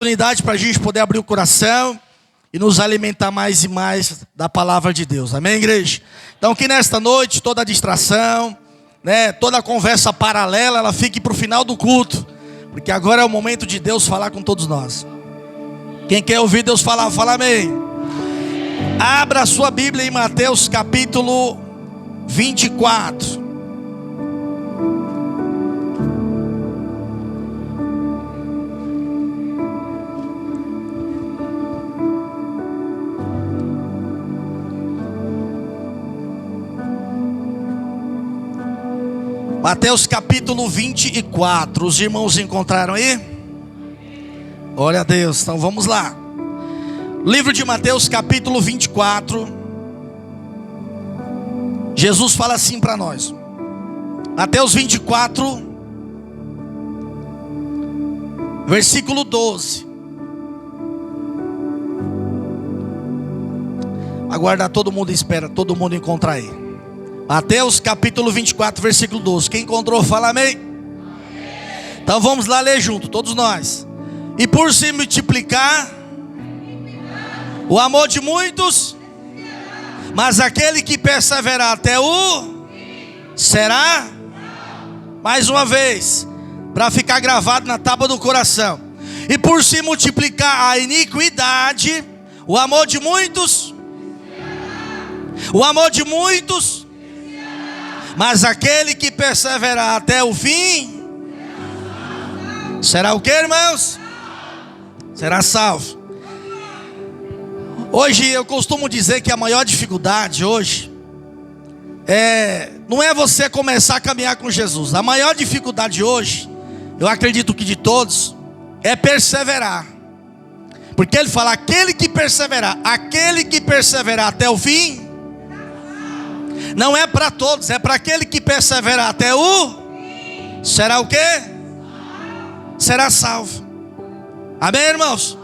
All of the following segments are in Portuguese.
oportunidade para a gente poder abrir o coração e nos alimentar mais e mais da palavra de Deus. Amém, igreja? Então que nesta noite toda distração, toda conversa paralela, ela fique para o final do culto, porque agora é o momento de Deus falar com todos nós. Quem quer ouvir Deus falar, fala amém. Abra a sua Bíblia em Mateus capítulo 24. Mateus capítulo 24. Os irmãos encontraram aí? Glória a Deus. Então vamos lá. Livro de Mateus capítulo 24. Jesus fala assim para nós. Mateus 24, versículo 12. Aguardar todo mundo, espera todo mundo encontrar aí. Mateus capítulo 24, versículo 12. Quem encontrou, fala amém. Amém. Então vamos lá ler junto, todos nós. E por se multiplicar o amor de muitos, mas aquele que perseverar até o será, mais uma vez, para ficar gravado na tábua do coração. E por se multiplicar a iniquidade, o amor de muitos, mas aquele que perseverar até o fim, será o que, irmãos? Será salvo. Hoje eu costumo dizer que a maior dificuldade hoje não é você começar a caminhar com Jesus. A maior dificuldade hoje, eu acredito que de todos, é perseverar. Porque ele fala, aquele que perseverar até o fim. Não é para todos, é para aquele que perseverar até o... Será o quê? Será salvo. Amém, irmãos?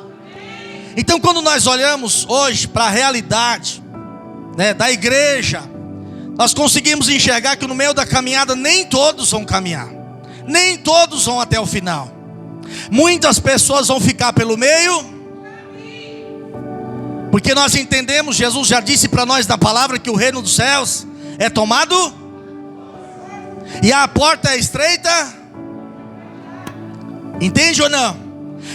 Então quando nós olhamos hoje para a realidade da igreja, nós conseguimos enxergar que no meio da caminhada nem todos vão caminhar, nem todos vão até o final. Muitas pessoas vão ficar pelo meio, porque nós entendemos, Jesus já disse para nós na palavra que o reino dos céus é tomado e a porta é estreita. Entende ou não?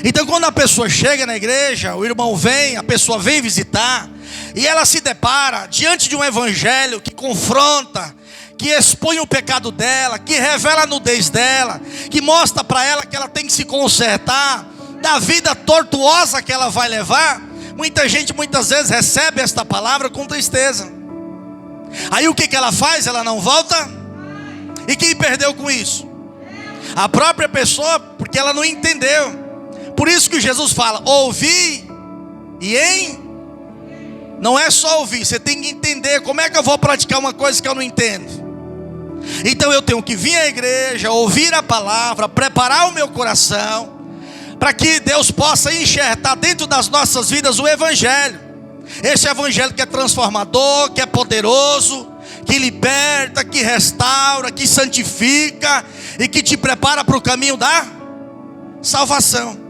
Então quando a pessoa chega na igreja, o irmão vem, a pessoa vem visitar, e ela se depara diante de um evangelho que confronta, que expõe o pecado dela, que revela a nudez dela, que mostra para ela que ela tem que se consertar da vida tortuosa que ela vai levar. Muita gente muitas vezes recebe esta palavra com tristeza. Aí o que ela faz? Ela não volta. E quem perdeu com isso? A própria pessoa, porque ela não entendeu. Por isso que Jesus fala, ouvir não é só ouvir, você tem que entender. Como é que eu vou praticar uma coisa que eu não entendo? Então eu tenho que vir à igreja, ouvir a palavra, preparar o meu coração, para que Deus possa enxertar dentro das nossas vidas o evangelho. Esse evangelho que é transformador, que é poderoso, que liberta, que restaura, que santifica e que te prepara para o caminho da salvação.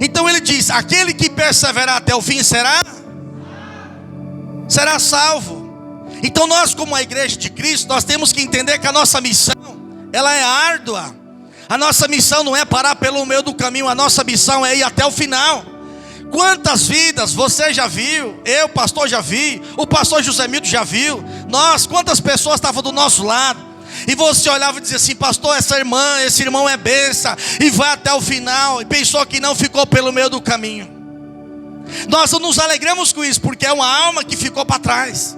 Então ele diz, aquele que perseverar até o fim será salvo. Então nós, como a igreja de Cristo, nós temos que entender que a nossa missão, ela é árdua. A nossa missão não é parar pelo meio do caminho, a nossa missão é ir até o final. Quantas vidas você já viu? Eu, pastor, já vi. O pastor José Milton já viu. Quantas pessoas estavam do nosso lado? E você olhava e dizia assim, pastor, essa irmã, esse irmão é bênção, e vai até o final, e pensou que não, ficou pelo meio do caminho. Nós nos alegramos com isso, porque é uma alma que ficou para trás.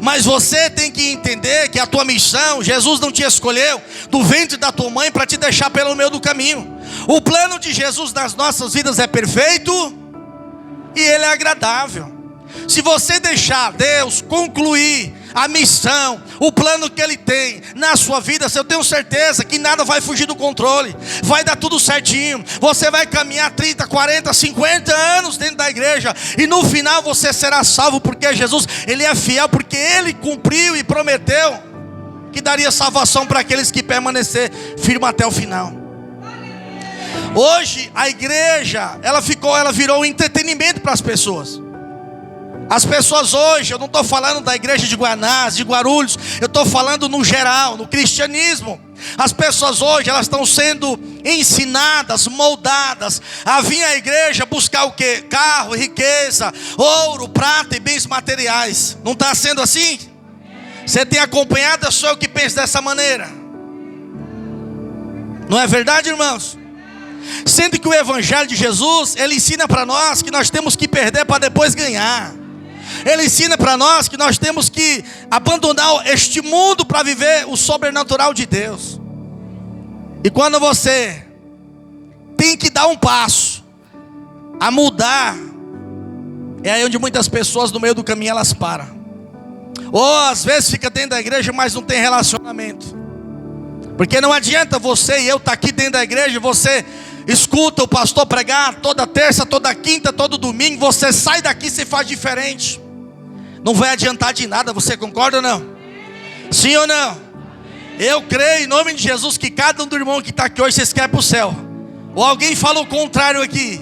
Mas você tem que entender que a tua missão, Jesus não te escolheu do ventre da tua mãe para te deixar pelo meio do caminho. O plano de Jesus nas nossas vidas é perfeito e ele é agradável. Se você deixar Deus concluir a missão, o plano que Ele tem na sua vida, eu tenho certeza que nada vai fugir do controle. Vai dar tudo certinho. Você vai caminhar 30, 40, 50 anos dentro da igreja, e no final você será salvo, porque Jesus, Ele é fiel, porque Ele cumpriu e prometeu que daria salvação para aqueles que permanecer firme até o final. Hoje a igreja, ela virou um entretenimento para as pessoas. As pessoas hoje, eu não estou falando da igreja de Guanás, de Guarulhos, eu estou falando no geral, no cristianismo. As pessoas hoje, elas estão sendo ensinadas, moldadas a vir à igreja buscar o quê? Carro, riqueza, ouro, prata e bens materiais. Não está sendo assim? Você tem acompanhado? Sou eu que penso dessa maneira. Não é verdade, irmãos? Sendo que o evangelho de Jesus, ele ensina para nós que nós temos que perder para depois ganhar. Ele ensina para nós que nós temos que abandonar este mundo para viver o sobrenatural de Deus. E quando você tem que dar um passo a mudar, é aí onde muitas pessoas no meio do caminho elas param. Ou às vezes fica dentro da igreja, mas não tem relacionamento. Porque não adianta você e eu estar aqui dentro da igreja, você escuta o pastor pregar toda terça, toda quinta, todo domingo, você sai daqui e se faz diferente. Não vai adiantar de nada, você concorda ou não? Sim ou não? Eu creio em nome de Jesus que cada um do irmão que está aqui hoje, vocês querem para o céu. Ou alguém fala o contrário aqui?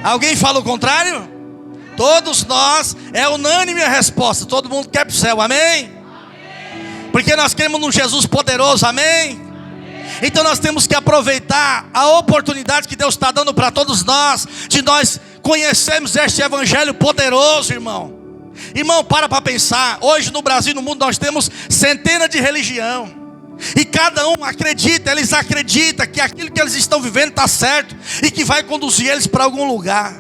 Alguém fala o contrário? Todos nós, é unânime a resposta, todo mundo quer para o céu, amém? Porque nós queremos um Jesus poderoso, amém? Então nós temos que aproveitar a oportunidade que Deus está dando para todos nós, de nós conhecermos este evangelho poderoso, irmão. Irmão, para pensar. Hoje no Brasil e no mundo nós temos centenas de religiões. E cada um acredita, eles acreditam que aquilo que eles estão vivendo está certo e que vai conduzir eles para algum lugar.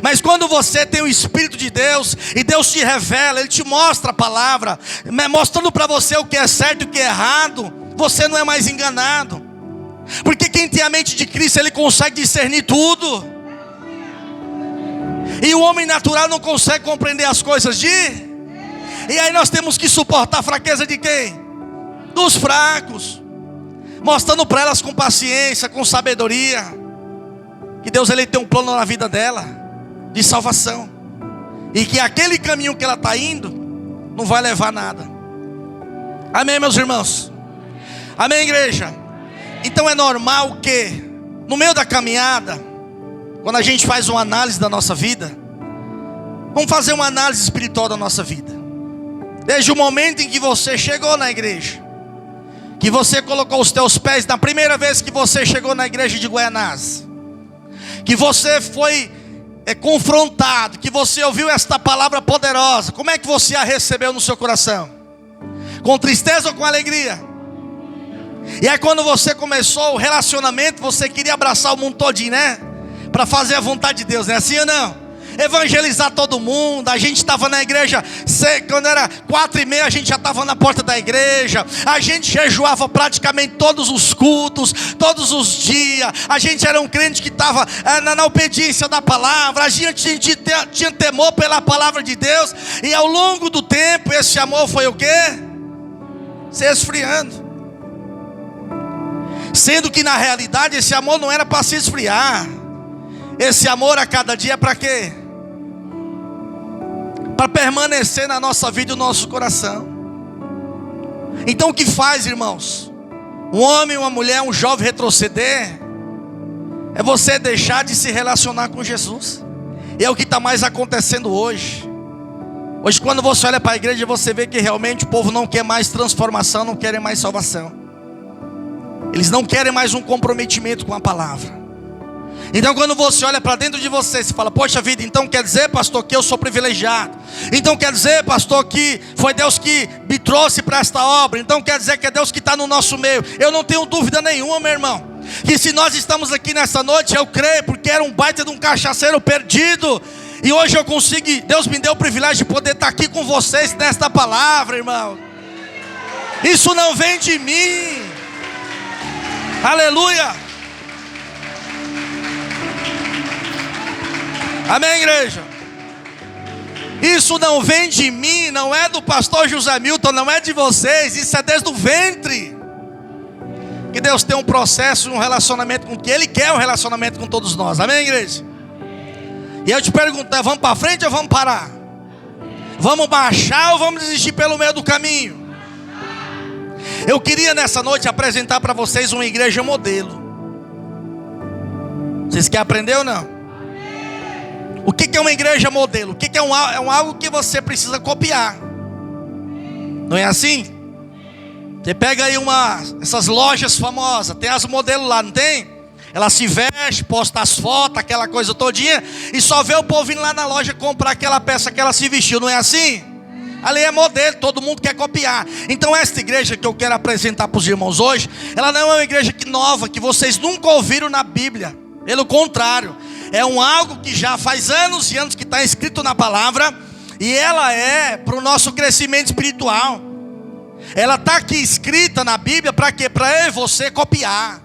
Mas quando você tem o Espírito de Deus e Deus te revela, Ele te mostra a palavra, mostrando para você o que é certo e o que é errado, você não é mais enganado. Porque quem tem a mente de Cristo, ele consegue discernir tudo. E o homem natural não consegue compreender as coisas E aí nós temos que suportar a fraqueza de quem? Dos fracos. Mostrando para elas com paciência, com sabedoria, que Deus ele tem um plano na vida dela, de salvação. E que aquele caminho que ela está indo, não vai levar a nada. Amém, meus irmãos? Amém, igreja? Então é normal que, no meio da caminhada, quando a gente faz uma análise da nossa vida, vamos fazer uma análise espiritual da nossa vida. Desde o momento em que você chegou na igreja, que você colocou os teus pés, na primeira vez que você chegou na igreja de Guaianás, que você foi confrontado, que você ouviu esta palavra poderosa, como é que você a recebeu no seu coração? Com tristeza ou com alegria? E aí quando você começou o relacionamento, você queria abraçar o mundo todinho, né? Para fazer a vontade de Deus, não é assim ou não? Evangelizar todo mundo. A gente estava na igreja, quando era 4h30 a gente já estava na porta da igreja. A gente jejuava praticamente todos os cultos, todos os dias. A gente era um crente que estava na obediência da palavra. A gente tinha temor pela palavra de Deus. E ao longo do tempo esse amor foi o quê? Se esfriando. Sendo que na realidade esse amor não era para se esfriar. Esse amor a cada dia é para quê? Para permanecer na nossa vida e no nosso coração. Então o que faz, irmãos? Um homem, uma mulher, um jovem retroceder, é você deixar de se relacionar com Jesus. E é o que está mais acontecendo hoje. Hoje quando você olha para a igreja, você vê que realmente o povo não quer mais transformação, não querem mais salvação. Eles não querem mais um comprometimento com a palavra. Então quando você olha para dentro de você, você fala, poxa vida, então quer dizer, pastor, que eu sou privilegiado. Então quer dizer, pastor, que foi Deus que me trouxe para esta obra. Então quer dizer que é Deus que está no nosso meio. Eu não tenho dúvida nenhuma, meu irmão, que se nós estamos aqui nessa noite, eu creio, porque era um baita de um cachaceiro perdido. E hoje eu consigo, Deus me deu o privilégio de poder estar aqui com vocês nesta palavra, irmão. Isso não vem de mim. Aleluia. Amém, igreja? Isso não vem de mim, não é do pastor José Milton, não é de vocês, isso é desde o ventre. Que Deus tem um processo, um relacionamento com que Ele quer um relacionamento com todos nós, amém, igreja? E eu te pergunto, vamos para frente ou vamos parar? Vamos marchar ou vamos desistir pelo meio do caminho? Eu queria nessa noite apresentar para vocês uma igreja modelo. Vocês querem aprender ou não? O que é uma igreja modelo? O que é algo que você precisa copiar? Não é assim? Você pega aí essas lojas famosas, tem as modelos lá, não tem? Ela se veste, posta as fotos, aquela coisa todinha, e só vê o povo indo lá na loja comprar aquela peça que ela se vestiu, não é assim? Ali é modelo, todo mundo quer copiar. Então esta igreja que eu quero apresentar para os irmãos hoje, ela não é uma igreja nova, que vocês nunca ouviram na Bíblia. Pelo contrário, é algo que já faz anos e anos que está escrito na palavra, e ela é para o nosso crescimento espiritual. Ela está aqui escrita na Bíblia para quê? Para eu e você copiar.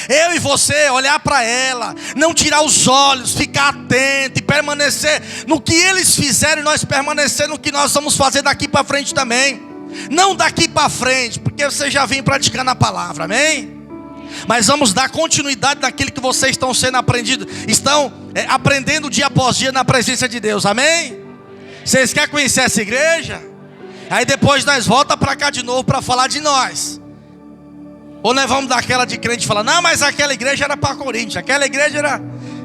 Eu e você olhar para ela, não tirar os olhos, ficar atento e permanecer no que eles fizeram, e nós permanecer no que nós vamos fazer daqui para frente também. Não daqui para frente, porque você já vem praticando a palavra, amém? Mas vamos dar continuidade naquilo que vocês estão sendo aprendidos, aprendendo dia após dia na presença de Deus, amém? Vocês querem conhecer essa igreja? Aí depois nós voltamos para cá de novo para falar de nós. Ou nós vamos dar aquela de crente e falar, não, mas aquela igreja era para Coríntios, aquela igreja era...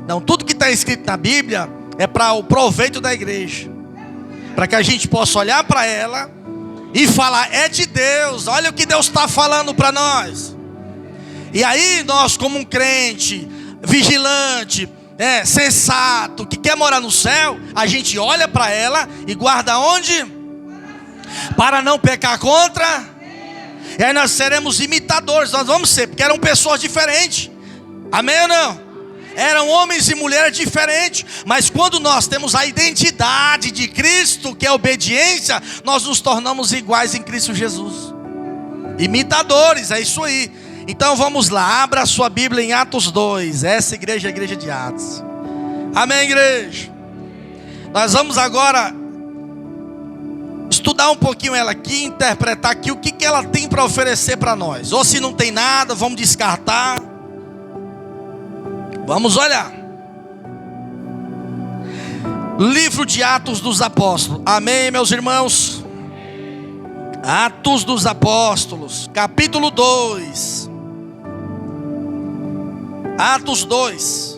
Não, tudo que está escrito na Bíblia é para o proveito da igreja, para que a gente possa olhar para ela e falar, é de Deus, olha o que Deus está falando para nós. E aí nós, como um crente vigilante, sensato, que quer morar no céu, a gente olha para ela e guarda onde? Para não pecar contra. E aí nós seremos imitadores, nós vamos ser, porque eram pessoas diferentes, amém ou não? Eram homens e mulheres diferentes, mas quando nós temos a identidade de Cristo, que é obediência, nós nos tornamos iguais em Cristo Jesus. Imitadores, é isso aí. Então vamos lá, abra a sua Bíblia em Atos 2, essa igreja é a igreja de Atos. Amém, igreja? Nós vamos agora estudar um pouquinho ela aqui, interpretar aqui o que ela tem para oferecer para nós. Ou se não tem nada, vamos descartar. Vamos olhar. Livro de Atos dos Apóstolos. Amém, meus irmãos? Atos dos Apóstolos, capítulo 2. Atos 2.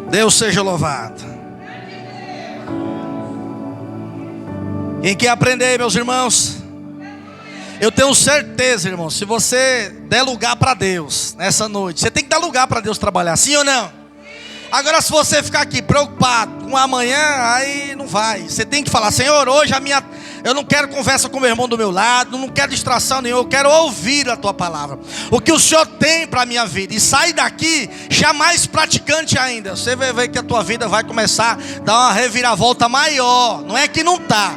Deus seja louvado. Quem quer aprender, meus irmãos? Eu tenho certeza, irmão, se você der lugar para Deus nessa noite, você tem que dar lugar para Deus trabalhar, sim ou não? Agora, se você ficar aqui preocupado com amanhã, aí não vai. Você tem que falar, Senhor, hoje eu não quero conversa com o meu irmão do meu lado, não quero distração nenhuma, eu quero ouvir a tua palavra, o que o Senhor tem para a minha vida. E sair daqui já mais praticante ainda. Você vai ver que a tua vida vai começar a dar uma reviravolta maior. Não é que não tá,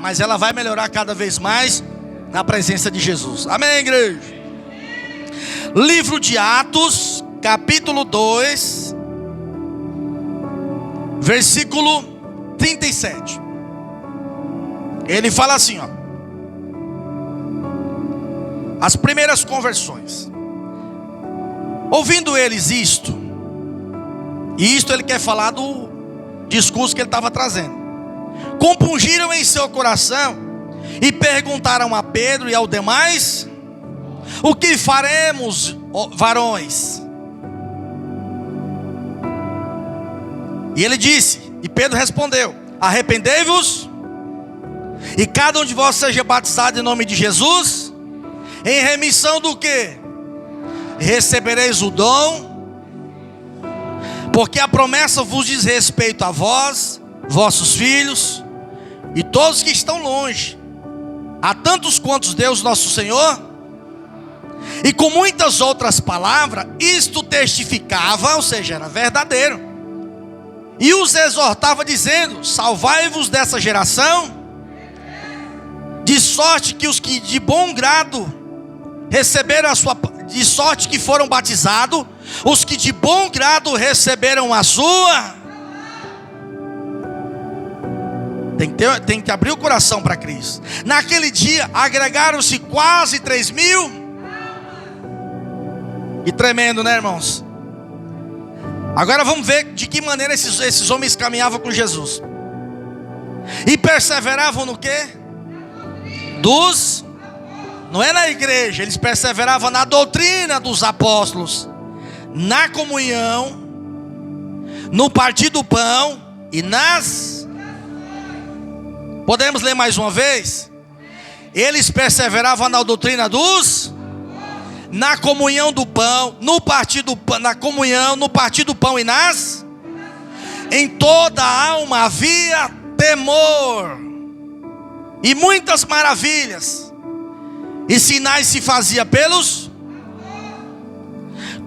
mas ela vai melhorar cada vez mais na presença de Jesus. Amém, igreja? Livro de Atos, capítulo 2, versículo 37. Ele fala assim, ó: as primeiras conversões. Ouvindo eles isto, e isto ele quer falar do discurso que ele estava trazendo, compungiram em seu coração e perguntaram a Pedro e ao demais: o que faremos, varões? E ele disse, e Pedro respondeu: arrependei-vos, e cada um de vós seja batizado em nome de Jesus, em remissão do quê? Recebereis o dom, porque a promessa vos diz respeito a vós, vossos filhos, e todos que estão longe, a tantos quantos Deus nosso Senhor. E com muitas outras palavras, isto testificava, ou seja, era verdadeiro, e os exortava dizendo: salvai-vos dessa geração, de sorte que os que de bom grado receberam a sua, de sorte que foram batizados, os que de bom grado receberam a sua. Tem que abrir o coração para Cristo. Naquele dia agregaram-se quase 3.000. E tremendo, né, irmãos? Agora vamos ver de que maneira esses homens caminhavam com Jesus. E perseveravam no quê? não é na igreja, eles perseveravam na doutrina dos apóstolos, na comunhão, no partir do pão e nas... Podemos ler mais uma vez? Eles perseveravam na doutrina dos... na comunhão do pão, no partir do pão, na comunhão, no partir do pão e nas... Em toda a alma havia temor, e muitas maravilhas e sinais se fazia pelos...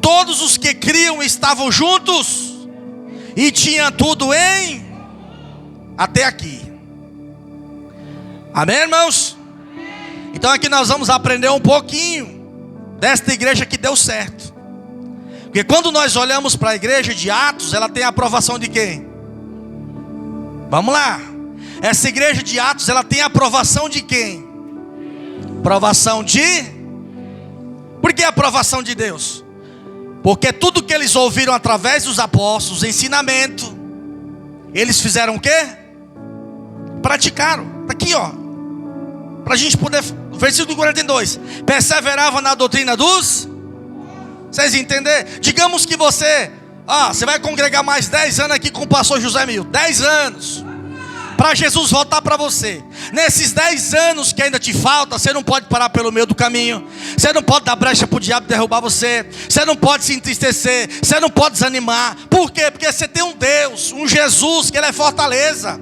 Todos os que criam estavam juntos e tinha tudo em... Até aqui. Amém, irmãos? Então aqui nós vamos aprender um pouquinho desta igreja que deu certo. Porque quando nós olhamos para a igreja de Atos, ela tem a aprovação de quem? Vamos lá. Essa igreja de Atos, ela tem a aprovação de quem? Aprovação de... Por que a aprovação de Deus? Porque tudo que eles ouviram através dos apóstolos, ensinamento, eles fizeram o quê? Praticaram. Está aqui, ó, para a gente poder... Versículo 42. Perseveravam na doutrina dos... Vocês entenderam? Digamos que você vai congregar mais 10 anos aqui com o pastor José Mil. 10 anos. Para Jesus voltar para você. Nesses 10 anos que ainda te falta, você não pode parar pelo meio do caminho. Você não pode dar brecha para o diabo derrubar você. Você não pode se entristecer. Você não pode desanimar. Por quê? Porque você tem um Deus, um Jesus, que Ele é fortaleza.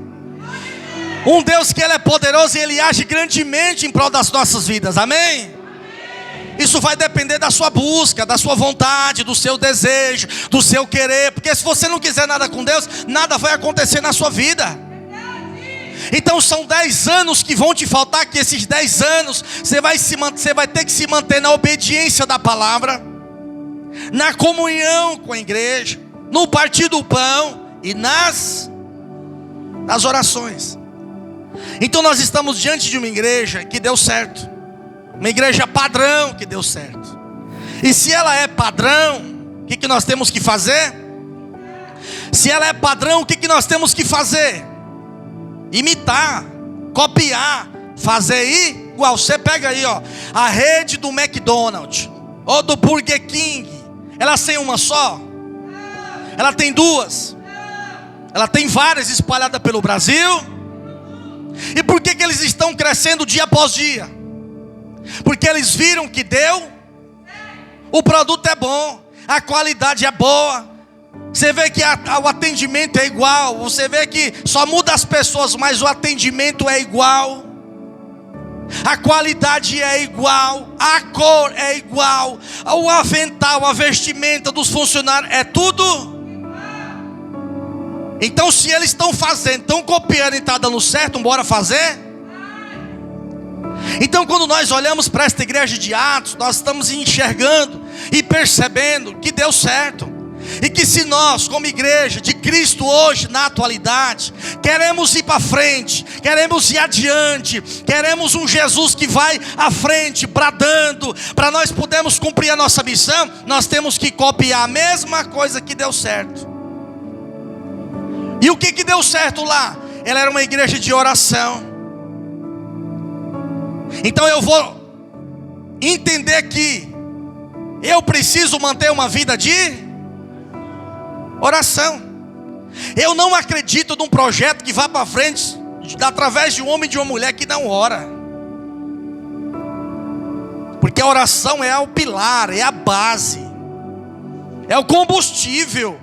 Um Deus que Ele é poderoso e Ele age grandemente em prol das nossas vidas. Amém? Isso vai depender da sua busca, da sua vontade, do seu desejo, do seu querer. Porque se você não quiser nada com Deus, nada vai acontecer na sua vida. Então são 10 anos que vão te faltar. Que esses 10 anos você vai ter que se manter na obediência da palavra, na comunhão com a igreja, no partir do pão e nas orações. Então nós estamos diante de uma igreja que deu certo. Uma igreja padrão que deu certo. E se ela é padrão, o que nós temos que fazer? Se ela é padrão, o que nós temos que fazer? Imitar, copiar, fazer igual. Você pega aí, ó, a rede do McDonald's ou do Burger King. Ela tem uma só? Ela tem duas? Ela tem várias espalhadas pelo Brasil. E por que eles estão crescendo dia após dia? Porque eles viram que o produto é bom, a qualidade é boa. Você vê que o atendimento é igual. Você vê que só muda as pessoas, mas o atendimento é igual. A qualidade é igual, a cor é igual, o avental, a vestimenta dos funcionários é tudo. Então se eles estão fazendo, estão copiando e está dando certo, bora fazer. Então quando nós olhamos para esta igreja de Atos, nós estamos enxergando e percebendo que deu certo. E que se nós, como igreja de Cristo hoje, na atualidade, queremos ir para frente, queremos ir adiante, queremos um Jesus que vai à frente, bradando, para nós podermos cumprir a nossa missão, nós temos que copiar a mesma coisa que deu certo. E o que deu certo lá? Ela era uma igreja de oração. Então eu vou entender que eu preciso manter uma vida de oração. Eu não acredito num projeto que vá para frente através de um homem e de uma mulher que não ora. Porque a oração é o pilar, é a base, é o combustível.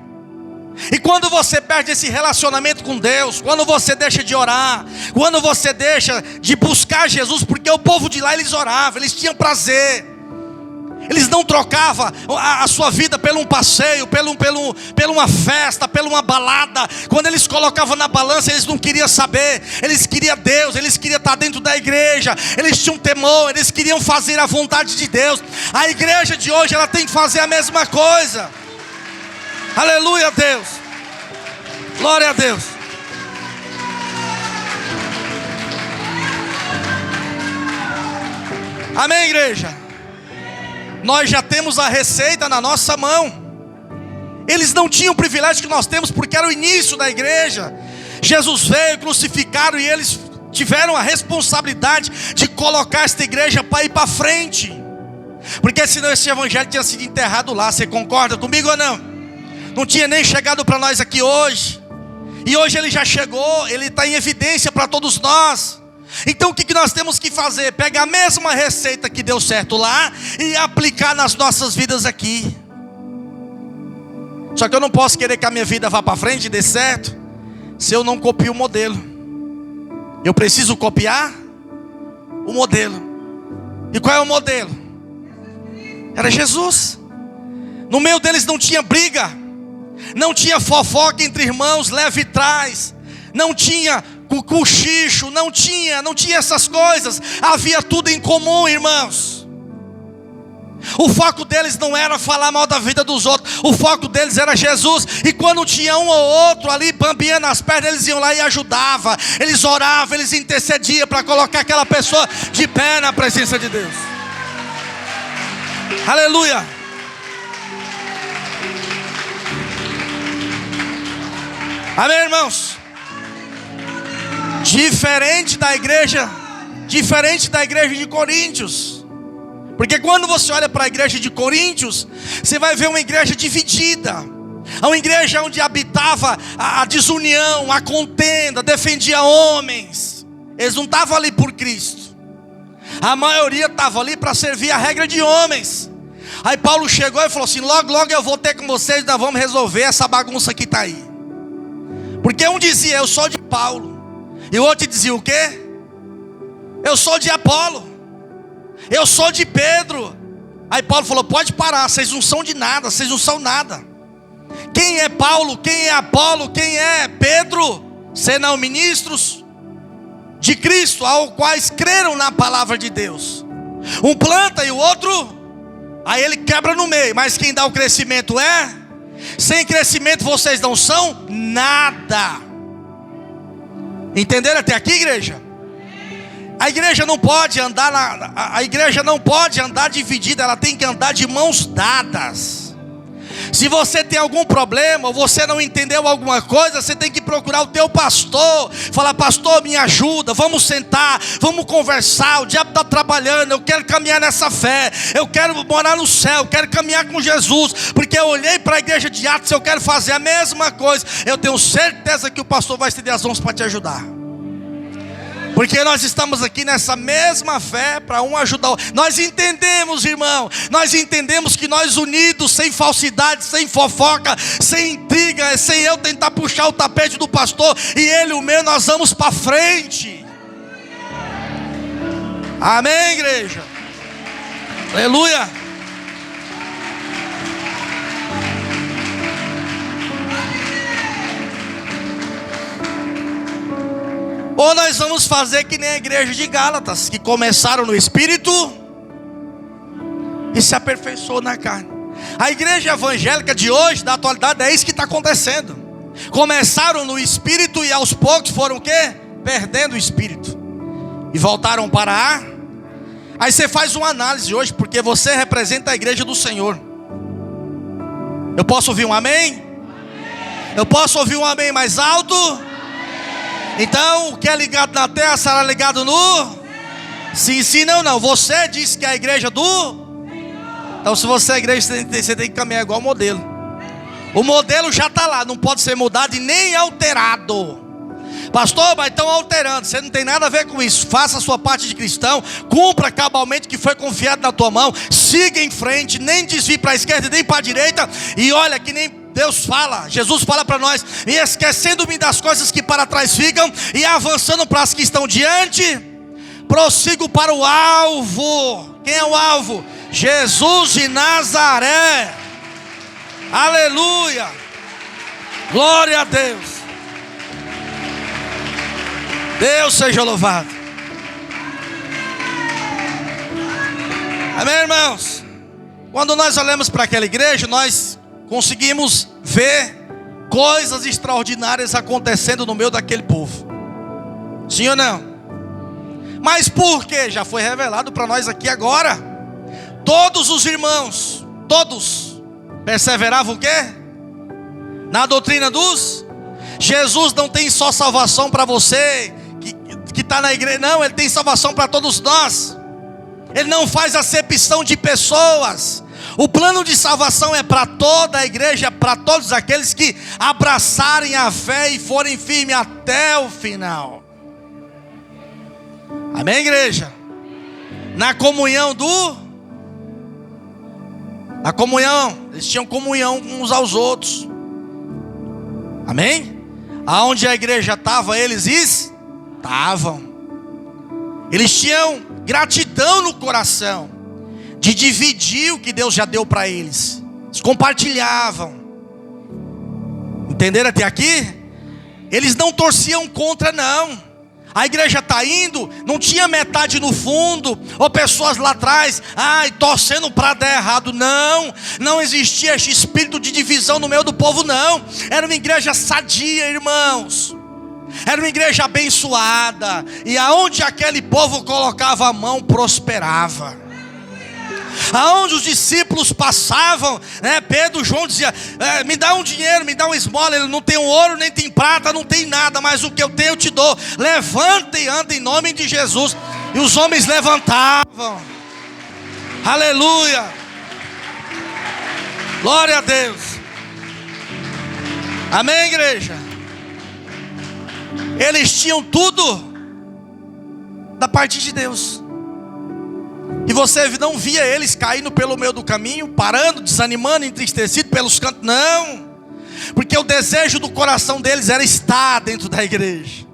E quando você perde esse relacionamento com Deus, quando você deixa de orar, quando você deixa de buscar Jesus, porque o povo de lá eles oravam, eles tinham prazer, eles não trocavam a sua vida por um passeio, por uma festa, por uma balada. Quando eles colocavam na balança, eles não queriam saber, eles queriam Deus, eles queriam estar dentro da igreja, eles tinham temor, eles queriam fazer a vontade de Deus. A igreja de hoje, ela tem que fazer a mesma coisa. Aleluia a Deus, glória a Deus. Amém, igreja? Nós já temos a receita na nossa mão. Eles não tinham o privilégio que nós temos, porque era o início da igreja. Jesus veio, crucificaram, e eles tiveram a responsabilidade de colocar esta igreja para ir para frente. Porque senão esse evangelho tinha sido enterrado lá. Você concorda comigo ou não? Não tinha nem chegado para nós aqui hoje. E hoje ele já chegou, ele está em evidência para todos nós. Então o que nós temos que fazer? Pegar a mesma receita que deu certo lá e aplicar nas nossas vidas aqui. Só que eu não posso querer que a minha vida vá para frente e dê certo se eu não copio o modelo. Eu preciso copiar o modelo. E qual é o modelo? Era Jesus. No meio deles não tinha briga, não tinha fofoca entre irmãos, leve e traz, não tinha cochicho, não tinha essas coisas. Havia tudo em comum, irmãos. O foco deles não era falar mal da vida dos outros, o foco deles era Jesus. E quando tinha um ou outro ali bambeando as pernas, eles iam lá e ajudavam, eles oravam, eles intercediam para colocar aquela pessoa de pé na presença de Deus. Aleluia. Amém, irmãos? Diferente da igreja de Coríntios. Porque quando você olha para a igreja de Coríntios, você vai ver uma igreja dividida. Uma igreja onde habitava a desunião, a contenda, defendia homens. Eles não estavam ali por Cristo. A maioria estava ali para servir a regra de homens. Aí Paulo chegou e falou assim: logo eu vou ter com vocês, nós vamos resolver essa bagunça que está aí. Porque um dizia: eu sou de Paulo. E o outro dizia o quê? Eu sou de Apolo. Eu sou de Pedro. Aí Paulo falou: pode parar, vocês não são de nada, vocês não são nada. Quem é Paulo? Quem é Apolo? Quem é Pedro? Senão ministros de Cristo, aos quais creram na palavra de Deus. Um planta e o outro, aí ele quebra no meio. Mas quem dá o crescimento é? Sem crescimento vocês não são nada. Entenderam até aqui, igreja? A igreja não pode andar a igreja não pode andar dividida, ela tem que andar de mãos dadas. Se você tem algum problema, ou você não entendeu alguma coisa, você tem que procurar o teu pastor. Falar: pastor, me ajuda, vamos sentar, vamos conversar. O diabo está trabalhando, eu quero caminhar nessa fé, eu quero morar no céu, eu quero caminhar com Jesus. Porque eu olhei para a igreja de Atos, eu quero fazer a mesma coisa. Eu tenho certeza que o pastor vai estender as mãos para te ajudar. Porque nós estamos aqui nessa mesma fé para um ajudar o outro. Nós entendemos, irmão, nós entendemos que nós unidos, sem falsidade, sem fofoca, sem intriga, sem eu tentar puxar o tapete do pastor e ele o meu, nós vamos para frente. Amém, igreja? Aleluia. Ou nós vamos fazer que nem a igreja de Gálatas, que começaram no Espírito e se aperfeiçoou na carne. A igreja evangélica de hoje, da atualidade, é isso que está acontecendo. Começaram no Espírito e aos poucos foram o quê? Perdendo o Espírito. E voltaram para a... Aí você faz uma análise hoje, porque você representa a igreja do Senhor. Eu posso ouvir um amém? Eu posso ouvir um amém mais alto? Então, o que é ligado na terra será ligado no... Sim, sim, não. Você disse que é a igreja do... Então, se você é a igreja, você tem que caminhar igual o modelo. O modelo já está lá, não pode ser mudado e nem alterado. Pastor, mas estão alterando. Você não tem nada a ver com isso. Faça a sua parte de cristão, cumpra cabalmente o que foi confiado na tua mão, siga em frente, nem desvie para a esquerda nem para a direita. E olha, que nem Deus fala, Jesus fala para nós: e esquecendo-me das coisas que para trás ficam, e avançando para as que estão diante, prossigo para o alvo. Quem é o alvo? Jesus de Nazaré. Aleluia. Glória a Deus. Deus seja louvado. Amém, irmãos? Quando nós olhamos para aquela igreja, nós conseguimos ver coisas extraordinárias acontecendo no meio daquele povo. Sim ou não? Mas por quê? Já foi revelado para nós aqui agora. Todos os irmãos, todos perseveravam o quê? Na doutrina dos... Jesus não tem só salvação para você que está na igreja. Não, Ele tem salvação para todos nós. Ele não faz acepção de pessoas. O plano de salvação é para toda a igreja, é para todos aqueles que abraçarem a fé e forem firmes até o final. Amém, igreja? Na comunhão a comunhão, eles tinham comunhão uns aos outros. Amém? Aonde a igreja estava, eles estavam. Eles tinham gratidão no coração de dividir o que Deus já deu para eles. Eles compartilhavam. Entenderam até aqui? Eles não torciam contra, não. A igreja está indo, não tinha metade no fundo, ou pessoas lá atrás, torcendo para dar errado. Não existia esse espírito de divisão no meio do povo, não. Era uma igreja sadia, irmãos. Era uma igreja abençoada. E aonde aquele povo colocava a mão, prosperava. Aonde os discípulos passavam, Pedro, João dizia, me dá um dinheiro, me dá uma esmola. Ele não tem ouro, nem tem prata, não tem nada, mas o que eu tenho eu te dou. Levanta e anda em nome de Jesus. E os homens levantavam. Aleluia. Glória a Deus. Amém, igreja? Eles tinham tudo da parte de Deus. E você não via eles caindo pelo meio do caminho, parando, desanimando, entristecido pelos cantos. Não, porque o desejo do coração deles era estar dentro da igreja.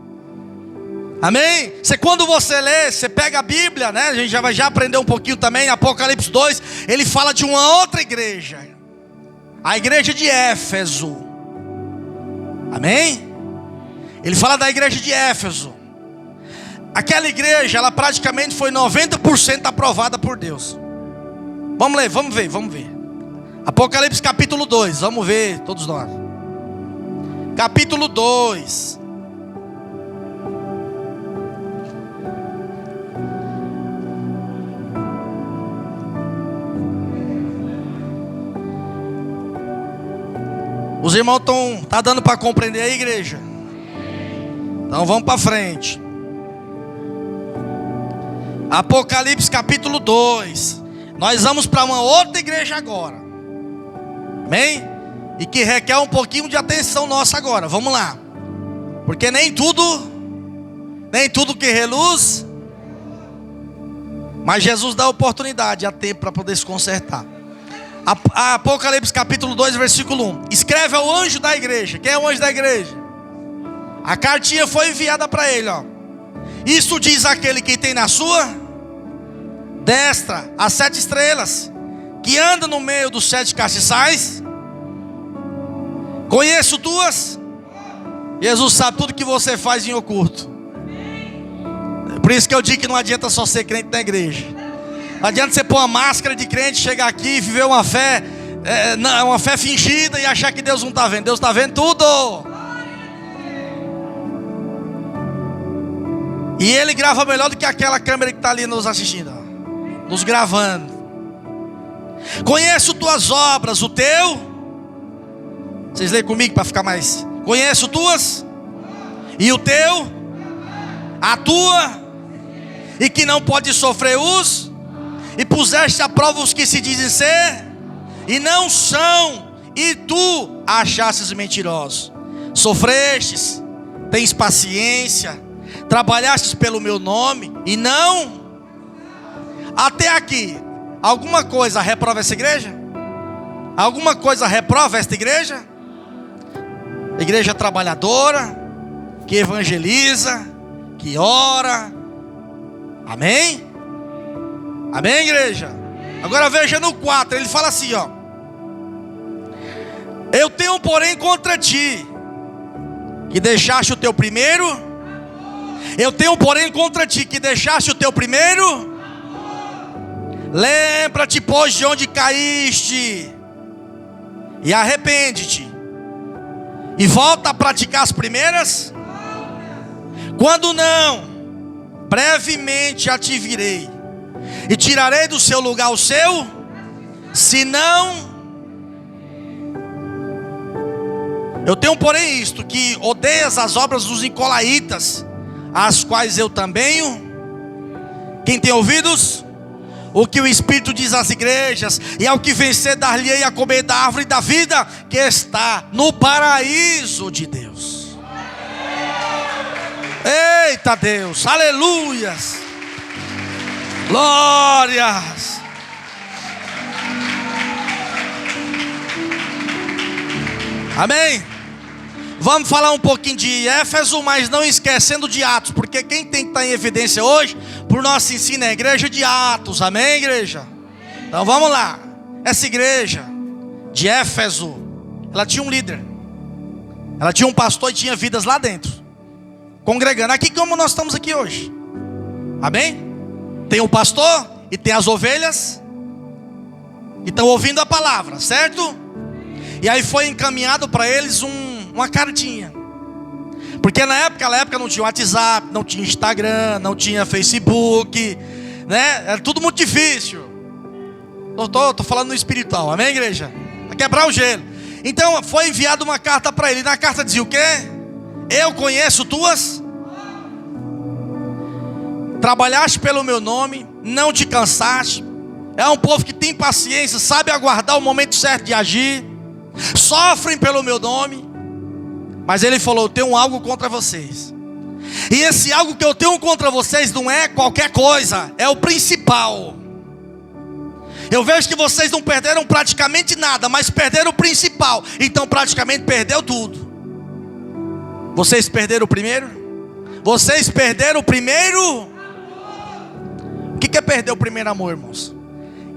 Amém? Quando você lê, você pega a Bíblia, a gente já aprendeu um pouquinho também. Apocalipse 2, ele fala de uma outra igreja, a igreja de Éfeso. Amém? Ele fala da igreja de Éfeso. Aquela igreja, ela praticamente foi 90% aprovada por Deus. Vamos ler, vamos ver. Apocalipse capítulo 2, vamos ver todos nós. Capítulo 2. Os irmãos tá dando para compreender a igreja? Então vamos para frente. Apocalipse capítulo 2. Nós vamos para uma outra igreja agora. Amém? E que requer um pouquinho de atenção nossa agora. Vamos lá. Porque nem tudo que reluz, mas Jesus dá oportunidade, há tempo para poder se consertar. Apocalipse capítulo 2, versículo 1. Escreve ao anjo da igreja. Quem é o anjo da igreja? A cartinha foi enviada para ele, Isso diz aquele que tem na sua destra as 7 estrelas, que anda no meio dos 7 castiçais. Conheço tuas. Jesus sabe tudo que você faz em oculto. Por isso que eu digo que não adianta só ser crente na igreja. Não adianta você pôr uma máscara de crente, chegar aqui e viver uma fé fingida e achar que Deus não está vendo. Deus está vendo tudo. E Ele grava melhor do que aquela câmera que está ali nos assistindo, nos gravando. Conheço tuas obras, o teu. Vocês leem comigo para ficar mais. Conheço tuas e o teu, a tua, e que não pode sofrer os, e puseste à prova os que se dizem ser e não são, e tu achastes mentirosos. Sofrestes, tens paciência, trabalhastes pelo meu nome e não. Até aqui, alguma coisa reprova essa igreja? Alguma coisa reprova esta igreja? Igreja trabalhadora, que evangeliza, que ora. Amém? Amém, igreja? Agora veja no 4, ele fala assim, eu tenho porém contra ti, que deixaste o teu primeiro. Eu tenho porém contra ti, que deixaste o teu primeiro. Lembra-te, pois, de onde caíste, e arrepende-te, e volta a praticar as primeiras. Quando não, brevemente a te virei, e tirarei do seu lugar o seu. Se não, eu tenho porém isto, que odeias as obras dos nicolaítas, as quais eu também. Quem tem ouvidos? O que o Espírito diz às igrejas. E ao que vencer, dar-lhe-ei a comer da árvore da vida, que está no paraíso de Deus. Eita Deus, aleluias, glórias. Amém? Vamos falar um pouquinho de Éfeso, mas não esquecendo de Atos, porque quem tem que estar em evidência hoje, por nosso ensino, é a igreja de Atos. Amém, igreja? Então vamos lá. Essa igreja de Éfeso, ela tinha um líder, ela tinha um pastor e tinha vidas lá dentro, congregando, aqui como nós estamos aqui hoje. Amém? Tem o pastor e tem as ovelhas, e estão ouvindo a palavra, certo? E aí foi encaminhado para eles uma cartinha, porque naquela época não tinha WhatsApp, não tinha Instagram, não tinha Facebook, né? Era tudo muito difícil. Tô falando no espiritual, amém, igreja? Para quebrar o gelo. Então foi enviada uma carta para ele. E na carta dizia o quê? Eu conheço tuas. Trabalhaste pelo meu nome, não te cansaste. É um povo que tem paciência, sabe aguardar o momento certo de agir. Sofrem pelo meu nome. Mas ele falou: eu tenho algo contra vocês. E esse algo que eu tenho contra vocês não é qualquer coisa, é o principal. Eu vejo que vocês não perderam praticamente nada, mas perderam o principal. Então praticamente perdeu tudo. Vocês perderam o primeiro? Vocês perderam o primeiro? O que é perder o primeiro amor, irmãos?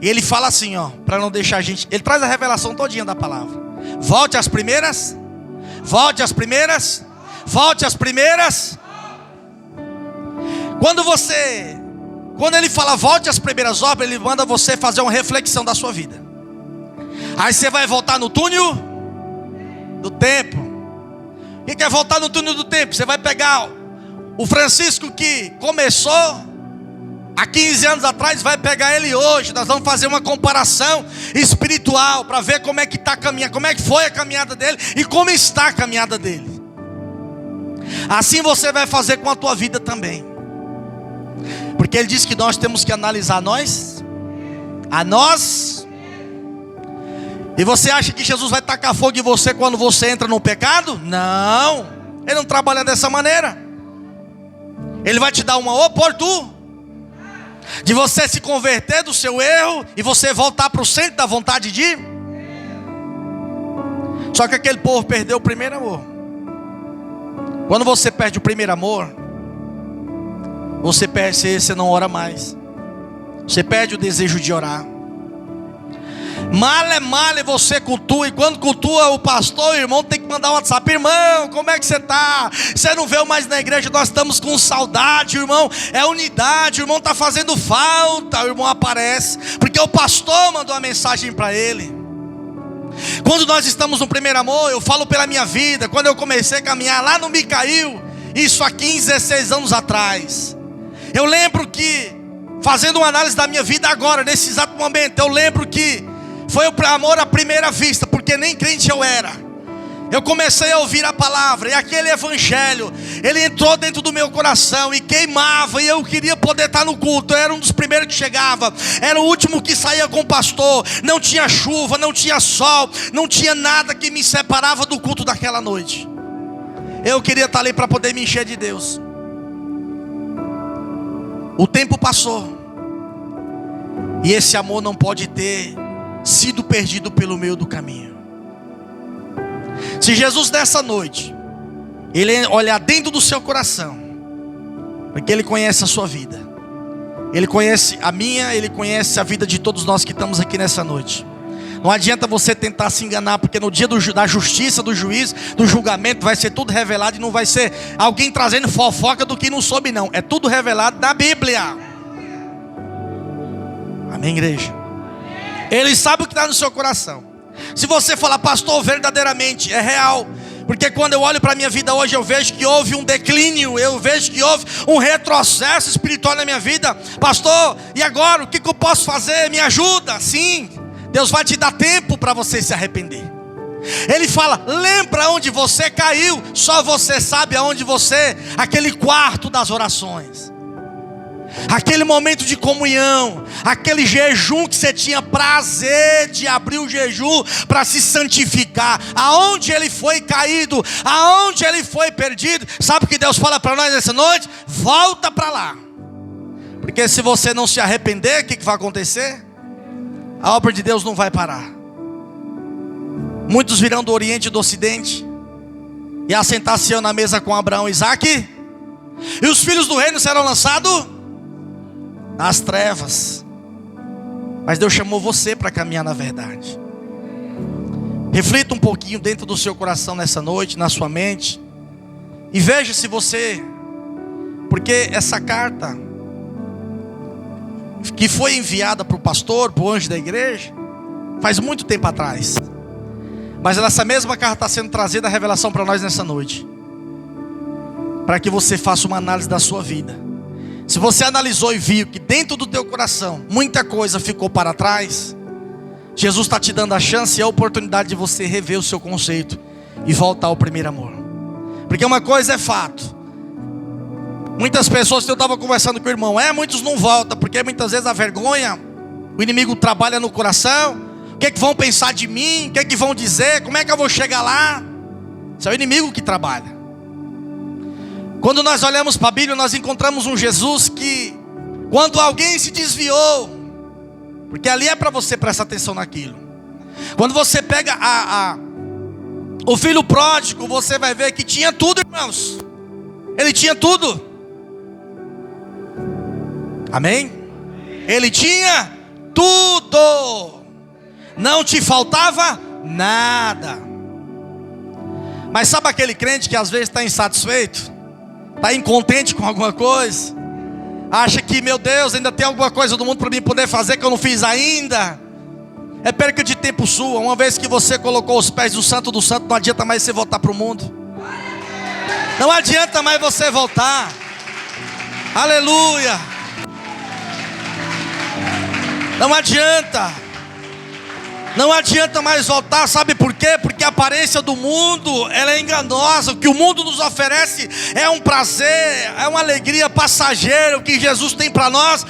E ele fala assim, ó, para não deixar a gente... Ele traz a revelação todinha da palavra. Volte às primeiras. Volte às primeiras. Volte às primeiras. Quando ele fala volte às primeiras obras, ele manda você fazer uma reflexão da sua vida. Aí você vai voltar no túnel do tempo. O que é voltar no túnel do tempo? Você vai pegar o Francisco que começou há 15 anos atrás, vai pegar ele hoje. Nós vamos fazer uma comparação espiritual para ver como é que está a caminhada, como é que foi a caminhada dele e como está a caminhada dele. Assim você vai fazer com a tua vida também. Porque ele diz que nós temos que analisar a nós. E você acha que Jesus vai tacar fogo em você quando você entra no pecado? Não, ele não trabalha dessa maneira. Ele vai te dar uma oportunidade de você se converter do seu erro e você voltar para o centro da vontade de... Só que aquele povo perdeu o primeiro amor. Quando você perde o primeiro amor, você não ora mais. Você perde o desejo de orar. Male você cultua. E quando cultua o pastor, o irmão tem que mandar um WhatsApp: irmão, como é que você está? Você não veio mais na igreja, nós estamos com saudade, irmão. É unidade, o irmão está fazendo falta. O irmão aparece, porque o pastor mandou a mensagem para ele. Quando nós estamos no primeiro amor, eu falo pela minha vida. Quando eu comecei a caminhar lá no Micail, isso há 15, 16 anos atrás, eu lembro que, fazendo uma análise da minha vida agora, nesse exato momento, eu lembro que foi o amor à primeira vista, porque nem crente eu era. Eu comecei a ouvir a palavra, e aquele evangelho, ele entrou dentro do meu coração e queimava, e eu queria poder estar no culto. Eu era um dos primeiros que chegava, era o último que saía com o pastor. Não tinha chuva, não tinha sol, não tinha nada que me separava do culto daquela noite. Eu queria estar ali para poder me encher de Deus. O tempo passou, e esse amor não pode ter sido perdido pelo meio do caminho. Se Jesus nessa noite, ele olhar dentro do seu coração, porque ele conhece a sua vida, ele conhece a minha, ele conhece a vida de todos nós que estamos aqui nessa noite. Não adianta você tentar se enganar, porque no dia da justiça, do juízo, do julgamento, vai ser tudo revelado. E não vai ser alguém trazendo fofoca do que não soube, não. É tudo revelado na Bíblia. Amém, igreja? Ele sabe o que está no seu coração. Se você falar: pastor, verdadeiramente é real, porque quando eu olho para a minha vida hoje, eu vejo que houve um declínio, eu vejo que houve um retrocesso espiritual na minha vida. Pastor, e agora? O que eu posso fazer? Me ajuda. Sim, Deus vai te dar tempo para você se arrepender. Ele fala: lembra onde você caiu. Só você sabe aonde você, aquele quarto das orações, aquele momento de comunhão, aquele jejum que você tinha prazer de abrir o jejum para se santificar, aonde ele foi caído, aonde ele foi perdido. Sabe o que Deus fala para nós nessa noite? Volta para lá. Porque se você não se arrepender, o que vai acontecer? A obra de Deus não vai parar. Muitos virão do Oriente e do Ocidente e assentar-se na mesa com Abraão e Isaque, e os filhos do reino serão lançados nas trevas. Mas Deus chamou você para caminhar na verdade. Reflita um pouquinho dentro do seu coração nessa noite, na sua mente, e veja se você, porque essa carta que foi enviada para o pastor, para o anjo da igreja, faz muito tempo atrás, mas essa mesma carta está sendo trazida a revelação para nós nessa noite, para que você faça uma análise da sua vida. Se você analisou e viu que dentro do teu coração muita coisa ficou para trás, Jesus está te dando a chance e a oportunidade de você rever o seu conceito e voltar ao primeiro amor. Porque uma coisa é fato: muitas pessoas, eu estava conversando com o irmão, muitos não voltam, porque muitas vezes a vergonha, o inimigo trabalha no coração. O que é que vão pensar de mim? O que é que vão dizer? Como é que eu vou chegar lá? Isso é o inimigo que trabalha. Quando nós olhamos para a Bíblia, nós encontramos um Jesus que, quando alguém se desviou, porque ali é para você prestar atenção naquilo. Quando você pega o filho pródigo, você vai ver que tinha tudo, irmãos. Ele tinha tudo. Amém? Ele tinha tudo. Não te faltava nada. Mas sabe aquele crente que às vezes está insatisfeito, está incontente com alguma coisa, acha que, meu Deus, ainda tem alguma coisa do mundo para mim poder fazer que eu não fiz ainda? É perca de tempo sua. Uma vez que você colocou os pés do santo do santo, não adianta mais você voltar para o mundo. Não adianta mais você voltar. Aleluia. Não adianta. Não adianta mais voltar. Sabe por quê? Porque a aparência do mundo, ela é enganosa. O que o mundo nos oferece é um prazer, é uma alegria passageira. O que Jesus tem para nós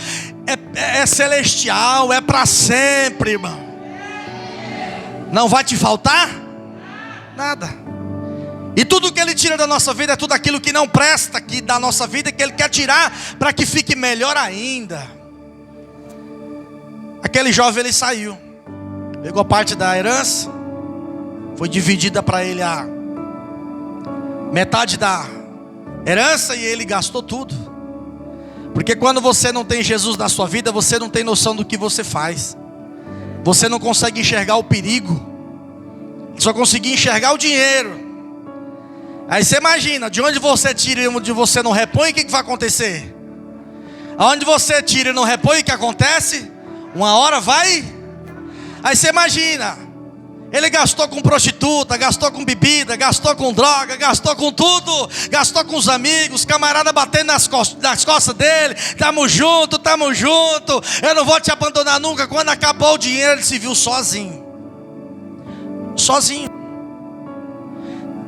é celestial, é para sempre, irmão. Não vai te faltar nada. E tudo que Ele tira da nossa vida é tudo aquilo que não presta aqui da nossa vida, que Ele quer tirar para que fique melhor ainda. Aquele jovem, ele saiu, pegou parte da herança, foi dividida para ele a metade da herança, e ele gastou tudo. Porque quando você não tem Jesus na sua vida, você não tem noção do que você faz. Você não consegue enxergar o perigo, só conseguir enxergar o dinheiro. Aí você imagina, de onde você tira e onde você não repõe, o que vai acontecer? Aonde você tira e não repõe, o que acontece? Uma hora vai. Aí você imagina, ele gastou com prostituta, gastou com bebida, gastou com droga, gastou com tudo, gastou com os amigos, camarada batendo nas costas dele, tamo junto, eu não vou te abandonar nunca. Quando acabou o dinheiro, ele se viu sozinho.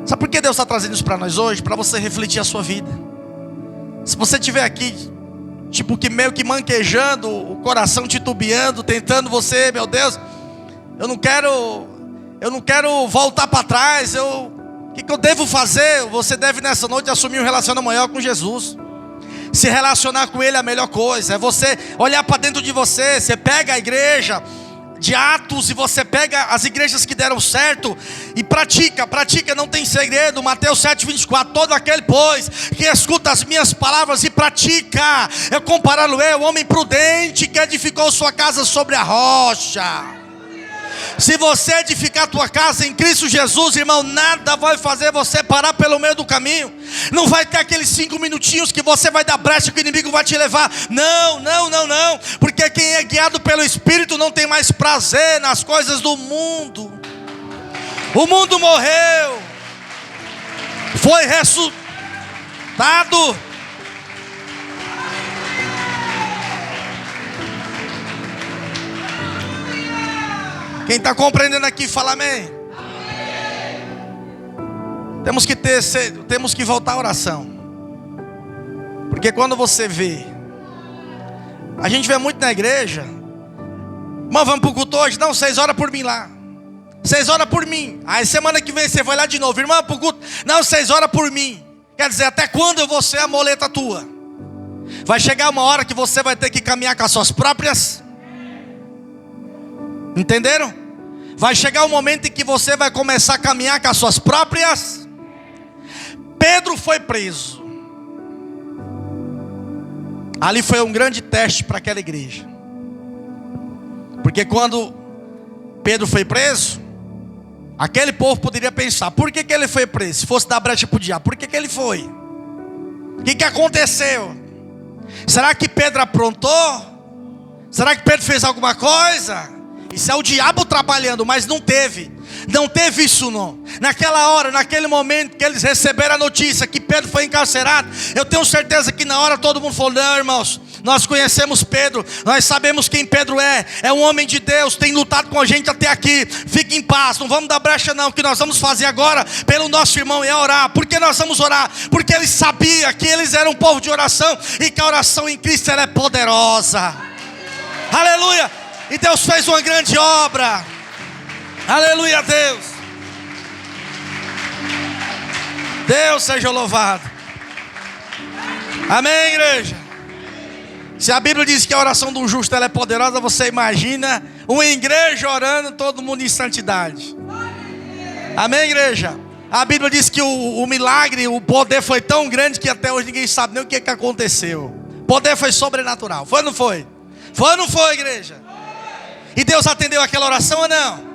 Sabe por que Deus está trazendo isso para nós hoje? Para você refletir a sua vida. Se você estiver aqui, tipo que meio que manquejando, o coração titubeando, tentando você, meu Deus, eu não quero voltar para trás, o que eu devo fazer? Você deve nessa noite assumir um relacionamento maior com Jesus. Se relacionar com Ele é a melhor coisa. É você olhar para dentro de você. Você pega a igreja de Atos e você pega as igrejas que deram certo e pratica, não tem segredo. Mateus 7:24, todo aquele pois que escuta as minhas palavras e pratica, eu compará-lo-ei ao homem prudente que edificou sua casa sobre a rocha. Se você edificar a tua casa em Cristo Jesus, irmão, nada vai fazer você parar pelo meio do caminho. Não vai ter aqueles 5 minutinhos que você vai dar brecha, que o inimigo vai te levar. Não. Porque quem é guiado pelo Espírito não tem mais prazer nas coisas do mundo. O mundo morreu, foi ressuscitado. Quem está compreendendo aqui, fala amém. Temos que voltar à oração. Porque quando você vê, a gente vê muito na igreja, irmão, vamos para o culto hoje? Não, 6 horas por mim lá. 6 horas por mim. Aí semana que vem você vai lá de novo, irmão, para o culto? Não, 6 horas por mim. Quer dizer, até quando eu vou ser a moleta tua? Vai chegar uma hora que você vai ter que caminhar com as suas próprias. Entenderam? Vai chegar um momento em que você vai começar a caminhar com as suas próprias. Pedro foi preso. Ali foi um grande teste para aquela igreja. Porque quando Pedro foi preso, aquele povo poderia pensar: por que ele foi preso? Se fosse dar brecha para o diabo, por que ele foi? O que aconteceu? Será que Pedro aprontou? Será que Pedro fez alguma coisa? Isso é o diabo trabalhando, mas não teve isso não. Naquela hora, naquele momento que eles receberam a notícia que Pedro foi encarcerado, eu tenho certeza que na hora todo mundo falou: não, irmãos, nós conhecemos Pedro, nós sabemos quem Pedro é um homem de Deus, tem lutado com a gente até aqui, fique em paz, não vamos dar brecha não. O que nós vamos fazer agora pelo nosso irmão é orar. Por que nós vamos orar? Porque eles sabiam que eles eram um povo de oração, e que a oração em Cristo ela é poderosa. Aleluia. E Deus fez uma grande obra. Aleluia a Deus. Deus seja louvado. Amém, igreja. Se a Bíblia diz que a oração do justo ela é poderosa, você imagina uma igreja orando, todo mundo em santidade. Amém, igreja. A Bíblia diz que o milagre, o poder foi tão grande que até hoje ninguém sabe nem o que aconteceu. O poder foi sobrenatural. Foi ou não foi? Foi ou não foi, igreja? E Deus atendeu aquela oração ou não?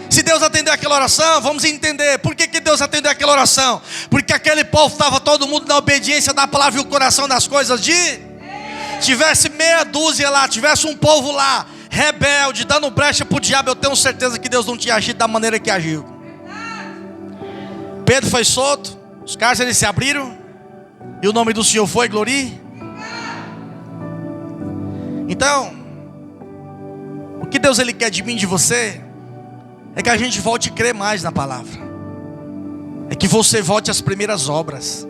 Se Deus atendeu aquela oração, vamos entender. Por que Deus atendeu aquela oração? Porque aquele povo estava todo mundo na obediência da palavra e o coração das coisas de... Tivesse meia dúzia lá, tivesse um povo lá, rebelde, dando brecha para o diabo, eu tenho certeza que Deus não tinha agido da maneira que agiu. Pedro foi solto, os cárceres se abriram, e o nome do Senhor foi glorificado. Então, o que Deus ele quer de mim, de você, é que a gente volte a crer mais na palavra. É que você volte às primeiras obras.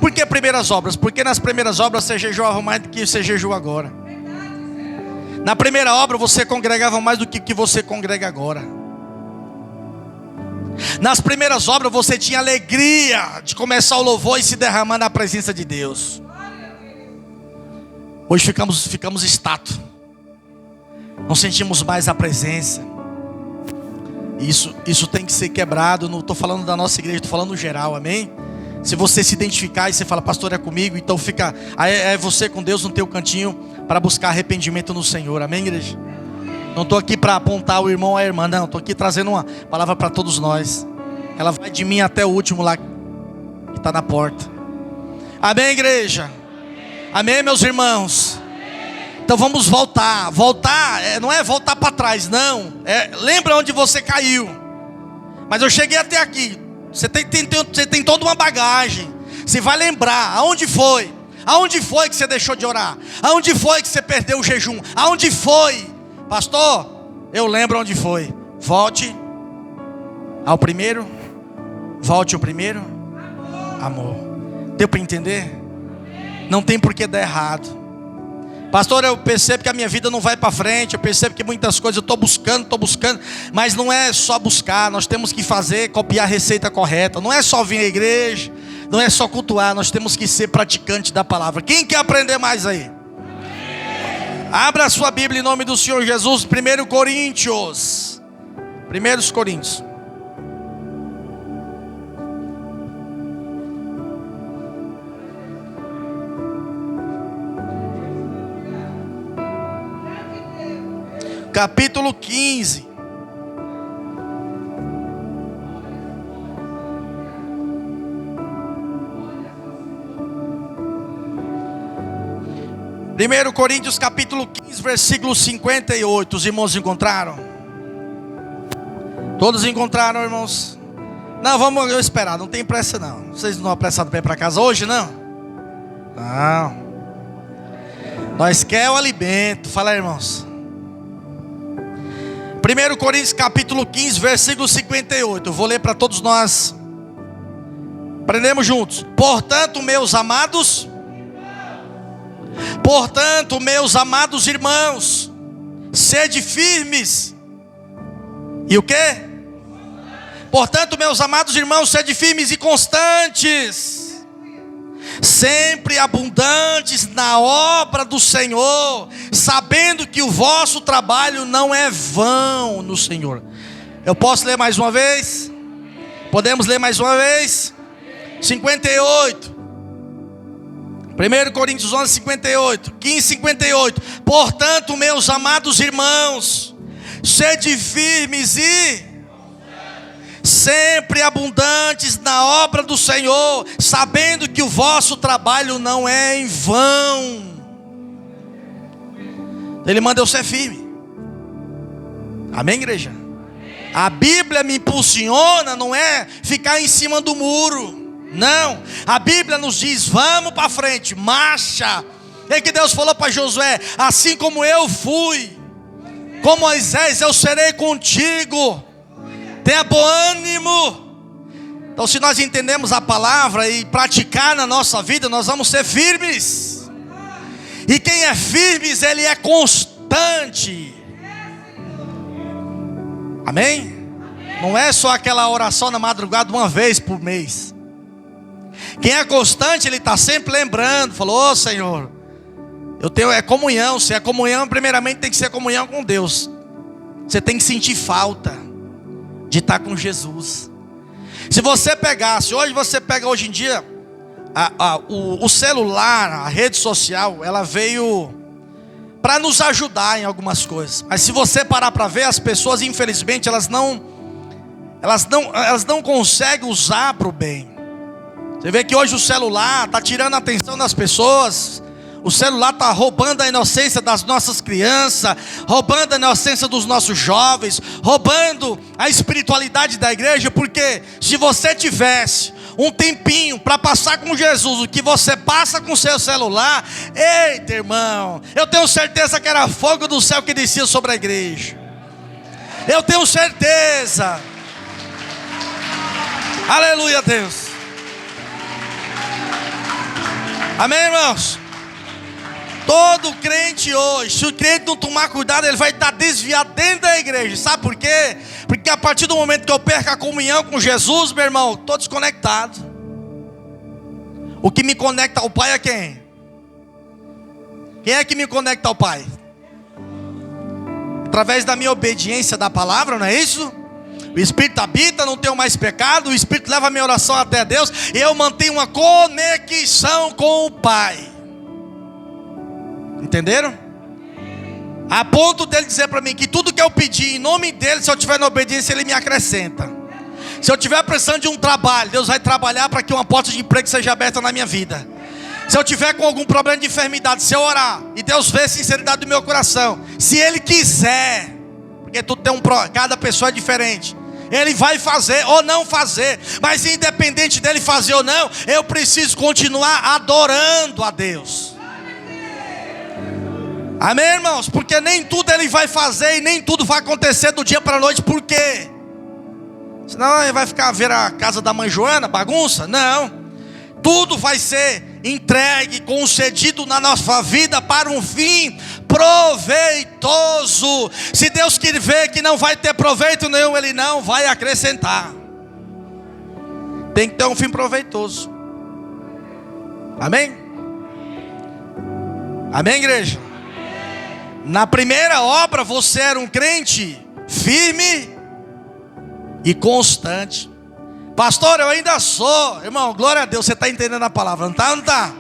Por que primeiras obras? Porque nas primeiras obras você jejuava mais do que você jejua agora. Na primeira obra você congregava mais do que você congrega agora. Nas primeiras obras você tinha alegria de começar o louvor e se derramar na presença de Deus. Hoje ficamos estátuos. Não sentimos mais a presença. Isso tem que ser quebrado. Não estou falando da nossa igreja, estou falando no geral, amém? Se você se identificar e você fala: pastor, é comigo, então fica, é você com Deus no teu cantinho para buscar arrependimento no Senhor, amém, igreja? Não estou aqui para apontar o irmão ou a irmã, não, estou aqui trazendo uma palavra para todos nós. Ela vai de mim até o último lá que está na porta. Amém, igreja? Amém, meus irmãos? Então vamos voltar. Não é voltar para trás, não. Lembra onde você caiu. Mas eu cheguei até aqui. Você tem toda uma bagagem. Você vai lembrar aonde foi. Aonde foi que você deixou de orar? Aonde foi que você perdeu o jejum? Aonde foi? Pastor, eu lembro onde foi. Volte ao primeiro. Volte ao primeiro amor. Deu para entender? Não tem por que dar errado. Pastor, eu percebo que a minha vida não vai para frente. Eu percebo que muitas coisas eu estou buscando. Mas não é só buscar. Nós temos que copiar a receita correta. Não é só vir à igreja. Não é só cultuar. Nós temos que ser praticante da palavra. Quem quer aprender mais aí? Abra a sua Bíblia em nome do Senhor Jesus. 1 Coríntios. 1 Coríntios. Capítulo 15. Primeiro Coríntios capítulo 15, versículo 58. Os irmãos encontraram? Todos encontraram, irmãos? Não, vamos esperar, não tem pressa não. Vocês não estão apressados para ir para casa hoje, não? Não. Nós queremos o alimento. Fala, irmãos. 1 Coríntios capítulo 15, versículo 58. Eu vou ler para todos nós Aprendemos juntos. Portanto, meus amados irmãos, sede firmes. E o quê? Portanto, meus amados irmãos, sede firmes e constantes, sempre abundantes na obra do Senhor, sabendo que o vosso trabalho não é vão no Senhor. Eu posso ler mais uma vez? Podemos ler mais uma vez? 58. 1 Coríntios 11, 58. 15, 58. Portanto, meus amados irmãos, sede firmes e sempre abundantes na obra do Senhor, sabendo que o vosso trabalho não é em vão. Ele manda eu ser firme. Amém, igreja? A Bíblia me impulsiona, não é ficar em cima do muro. Não, a Bíblia nos diz, vamos para frente, marcha. É que Deus falou para Josué, assim como eu fui com Moisés, eu serei contigo. Tenha bom ânimo. Então, se nós entendemos a palavra e praticar na nossa vida, nós vamos ser firmes. E quem é firme, ele é constante. Amém? Não é só aquela oração na madrugada uma vez por mês. Quem é constante, ele está sempre lembrando. Falou, ô Senhor, eu tenho comunhão. Se é comunhão, primeiramente tem que ser comunhão com Deus. Você tem que sentir falta de estar com Jesus. Se você pegasse, hoje em dia, o celular, a rede social, ela veio para nos ajudar em algumas coisas. Mas se você parar para ver, as pessoas, infelizmente, elas não conseguem usar para o bem. Você vê que hoje o celular está tirando a atenção das pessoas. O celular está roubando a inocência das nossas crianças, roubando a inocência dos nossos jovens, roubando a espiritualidade da igreja. Porque se você tivesse um tempinho para passar com Jesus, o que você passa com o seu celular, eita irmão, eu tenho certeza que era fogo do céu que descia sobre a igreja. Eu tenho certeza. Aleluia, Deus. Amém, irmãos? Todo crente hoje, se o crente não tomar cuidado, ele vai estar desviado dentro da igreja. Sabe por quê? Porque a partir do momento que eu perco a comunhão com Jesus, meu irmão, estou desconectado. O que me conecta ao Pai é quem? Quem é que me conecta ao Pai? Através da minha obediência da palavra, não é isso? O Espírito habita, não tenho mais pecado. O Espírito leva a minha oração até Deus. E eu mantenho uma conexão com o Pai. Entenderam? A ponto dele dizer para mim que tudo que eu pedi em nome dele, se eu estiver na obediência, ele me acrescenta. Se eu estiver precisando de um trabalho, Deus vai trabalhar para que uma porta de emprego seja aberta na minha vida. Se eu tiver com algum problema de enfermidade, se eu orar e Deus vê a sinceridade do meu coração, se Ele quiser, porque tudo tem cada pessoa é diferente, Ele vai fazer ou não fazer. Mas independente dele fazer ou não, eu preciso continuar adorando a Deus. Amém, irmãos? Porque nem tudo Ele vai fazer e nem tudo vai acontecer do dia para a noite. Por quê? Senão Ele vai ficar a ver a casa da mãe Joana, bagunça? Não. Tudo vai ser entregue, concedido na nossa vida para um fim proveitoso. Se Deus quer ver que não vai ter proveito nenhum, Ele não vai acrescentar. Tem que ter um fim proveitoso. Amém? Amém, igreja? Na primeira obra você era um crente firme e constante. Pastor, eu ainda sou. Irmão, glória a Deus, você está entendendo a palavra, não está? Não está?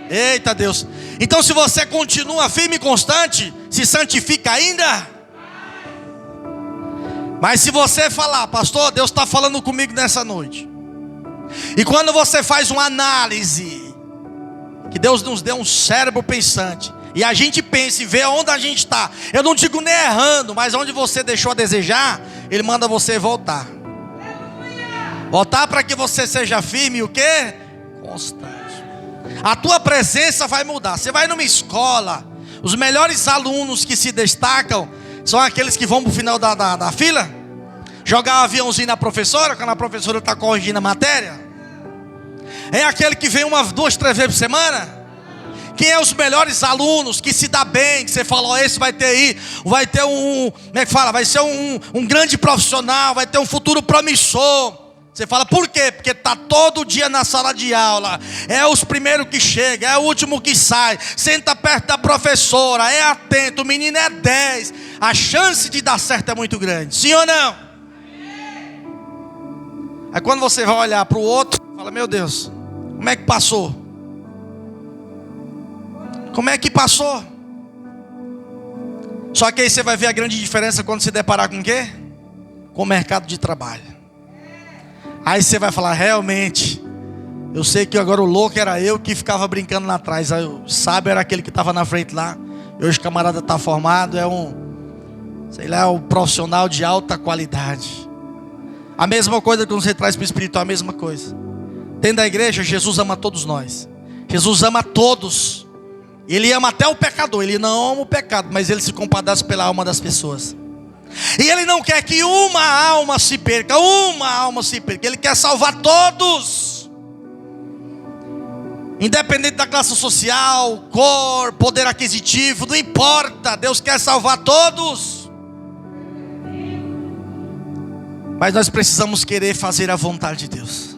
Eita Deus. Então se você continua firme e constante, se santifica ainda. Mas se você falar, pastor, Deus está falando comigo nessa noite, e quando você faz uma análise, que Deus nos deu um cérebro pensante, e a gente pensa e vê onde a gente está, eu não digo nem errando, mas onde você deixou a desejar, Ele manda você voltar. Voltar para que você seja firme e o quê? Constante. A tua presença vai mudar. Você vai numa escola, os melhores alunos que se destacam são aqueles que vão para o final da fila, jogar um aviãozinho na professora, quando a professora está corrigindo a matéria. É aquele que vem 1, 2, 3 vezes por semana? Quem é os melhores alunos, que se dá bem, que você fala, ó, esse vai ter aí, vai ter como é que fala? Vai ser um grande profissional, vai ter um futuro promissor. Você fala, por quê? Porque está todo dia na sala de aula, é os primeiros que chegam, é o último que sai, senta perto da professora, é atento, o menino é 10, a chance de dar certo é muito grande, sim ou não? Aí quando você vai olhar para o outro, fala, meu Deus, como é que passou? Como é que passou? Só que aí você vai ver a grande diferença quando se deparar com o quê? Com o mercado de trabalho. Aí você vai falar, realmente, eu sei que agora o louco era eu que ficava brincando lá atrás. Aí o sábio era aquele que estava na frente lá. E hoje o camarada está formado, é um profissional de alta qualidade. A mesma coisa que você traz para o espiritual, a mesma coisa. Dentro da igreja, Jesus ama todos nós. Jesus ama todos. Ele ama até o pecador. Ele não ama o pecado, mas ele se compadece pela alma das pessoas. E ele não quer que uma alma se perca. Ele quer salvar todos, independente da classe social, cor, poder aquisitivo, não importa. Deus quer salvar todos. Mas nós precisamos querer fazer a vontade de Deus.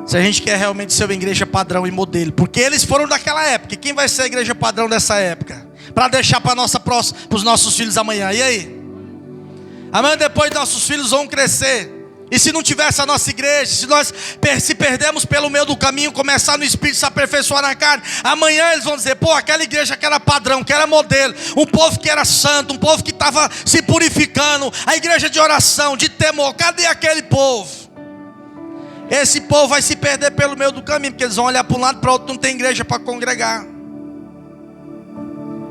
Se a gente quer realmente ser uma igreja padrão e modelo, porque eles foram daquela época. Quem vai ser a igreja padrão dessa época? Para deixar para os nossos filhos amanhã. E aí? Amanhã depois nossos filhos vão crescer. E se não tivesse a nossa igreja, se nós se perdermos pelo meio do caminho, começar no espírito, se aperfeiçoar na carne, amanhã eles vão dizer, pô, aquela igreja que era padrão, que era modelo, um povo que era santo, um povo que estava se purificando, a igreja de oração, de temor, cadê aquele povo? Esse povo vai se perder pelo meio do caminho, porque eles vão olhar para um lado e para o outro, não tem igreja para congregar.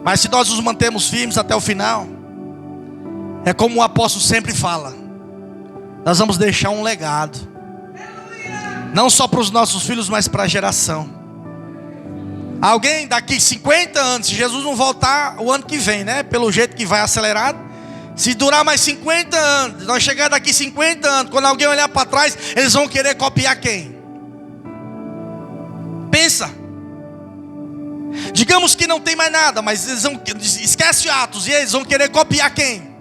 Mas se nós nos mantemos firmes até o final, é como o apóstolo sempre fala, nós vamos deixar um legado, não só para os nossos filhos, mas para a geração. Alguém daqui 50 anos, se Jesus não voltar o ano que vem, né? Pelo jeito que vai acelerado, se durar mais 50 anos, nós chegar daqui 50 anos, quando alguém olhar para trás, eles vão querer copiar quem? Pensa. Digamos que não tem mais nada, mas eles vão, esquece Atos, e eles vão querer copiar quem?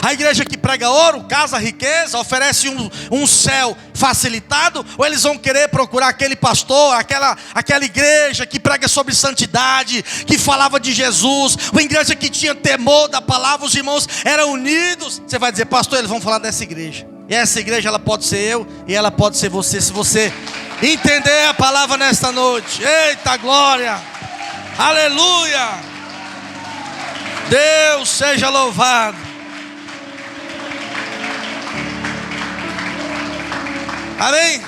A igreja que prega ouro, casa, riqueza, oferece um céu facilitado? Ou eles vão querer procurar aquele pastor, aquela igreja que prega sobre santidade, que falava de Jesus, uma igreja que tinha temor da palavra, os irmãos eram unidos? Você vai dizer, pastor, eles vão falar dessa igreja. E essa igreja, ela pode ser eu e ela pode ser você, se você entender a palavra nesta noite. Eita glória, aleluia, Deus seja louvado. Amém?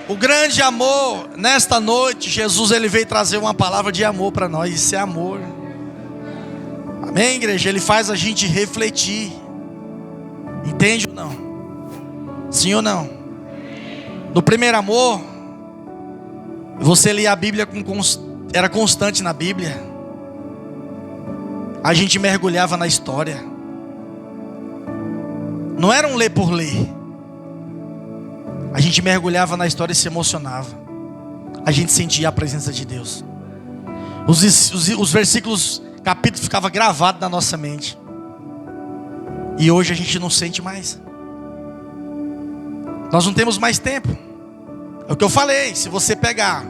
O grande amor, nesta noite, Jesus ele veio trazer uma palavra de amor para nós. Isso é amor. Amém, igreja? Ele faz a gente refletir. Entende ou não? Sim ou não? No primeiro amor, você lia a Bíblia era constante na Bíblia. A gente mergulhava na história. Não era um ler por ler. A gente mergulhava na história e se emocionava. A gente sentia a presença de Deus. Os versículos, capítulos ficavam gravados na nossa mente. E hoje a gente não sente mais. Nós não temos mais tempo. É o que eu falei. Se você pegar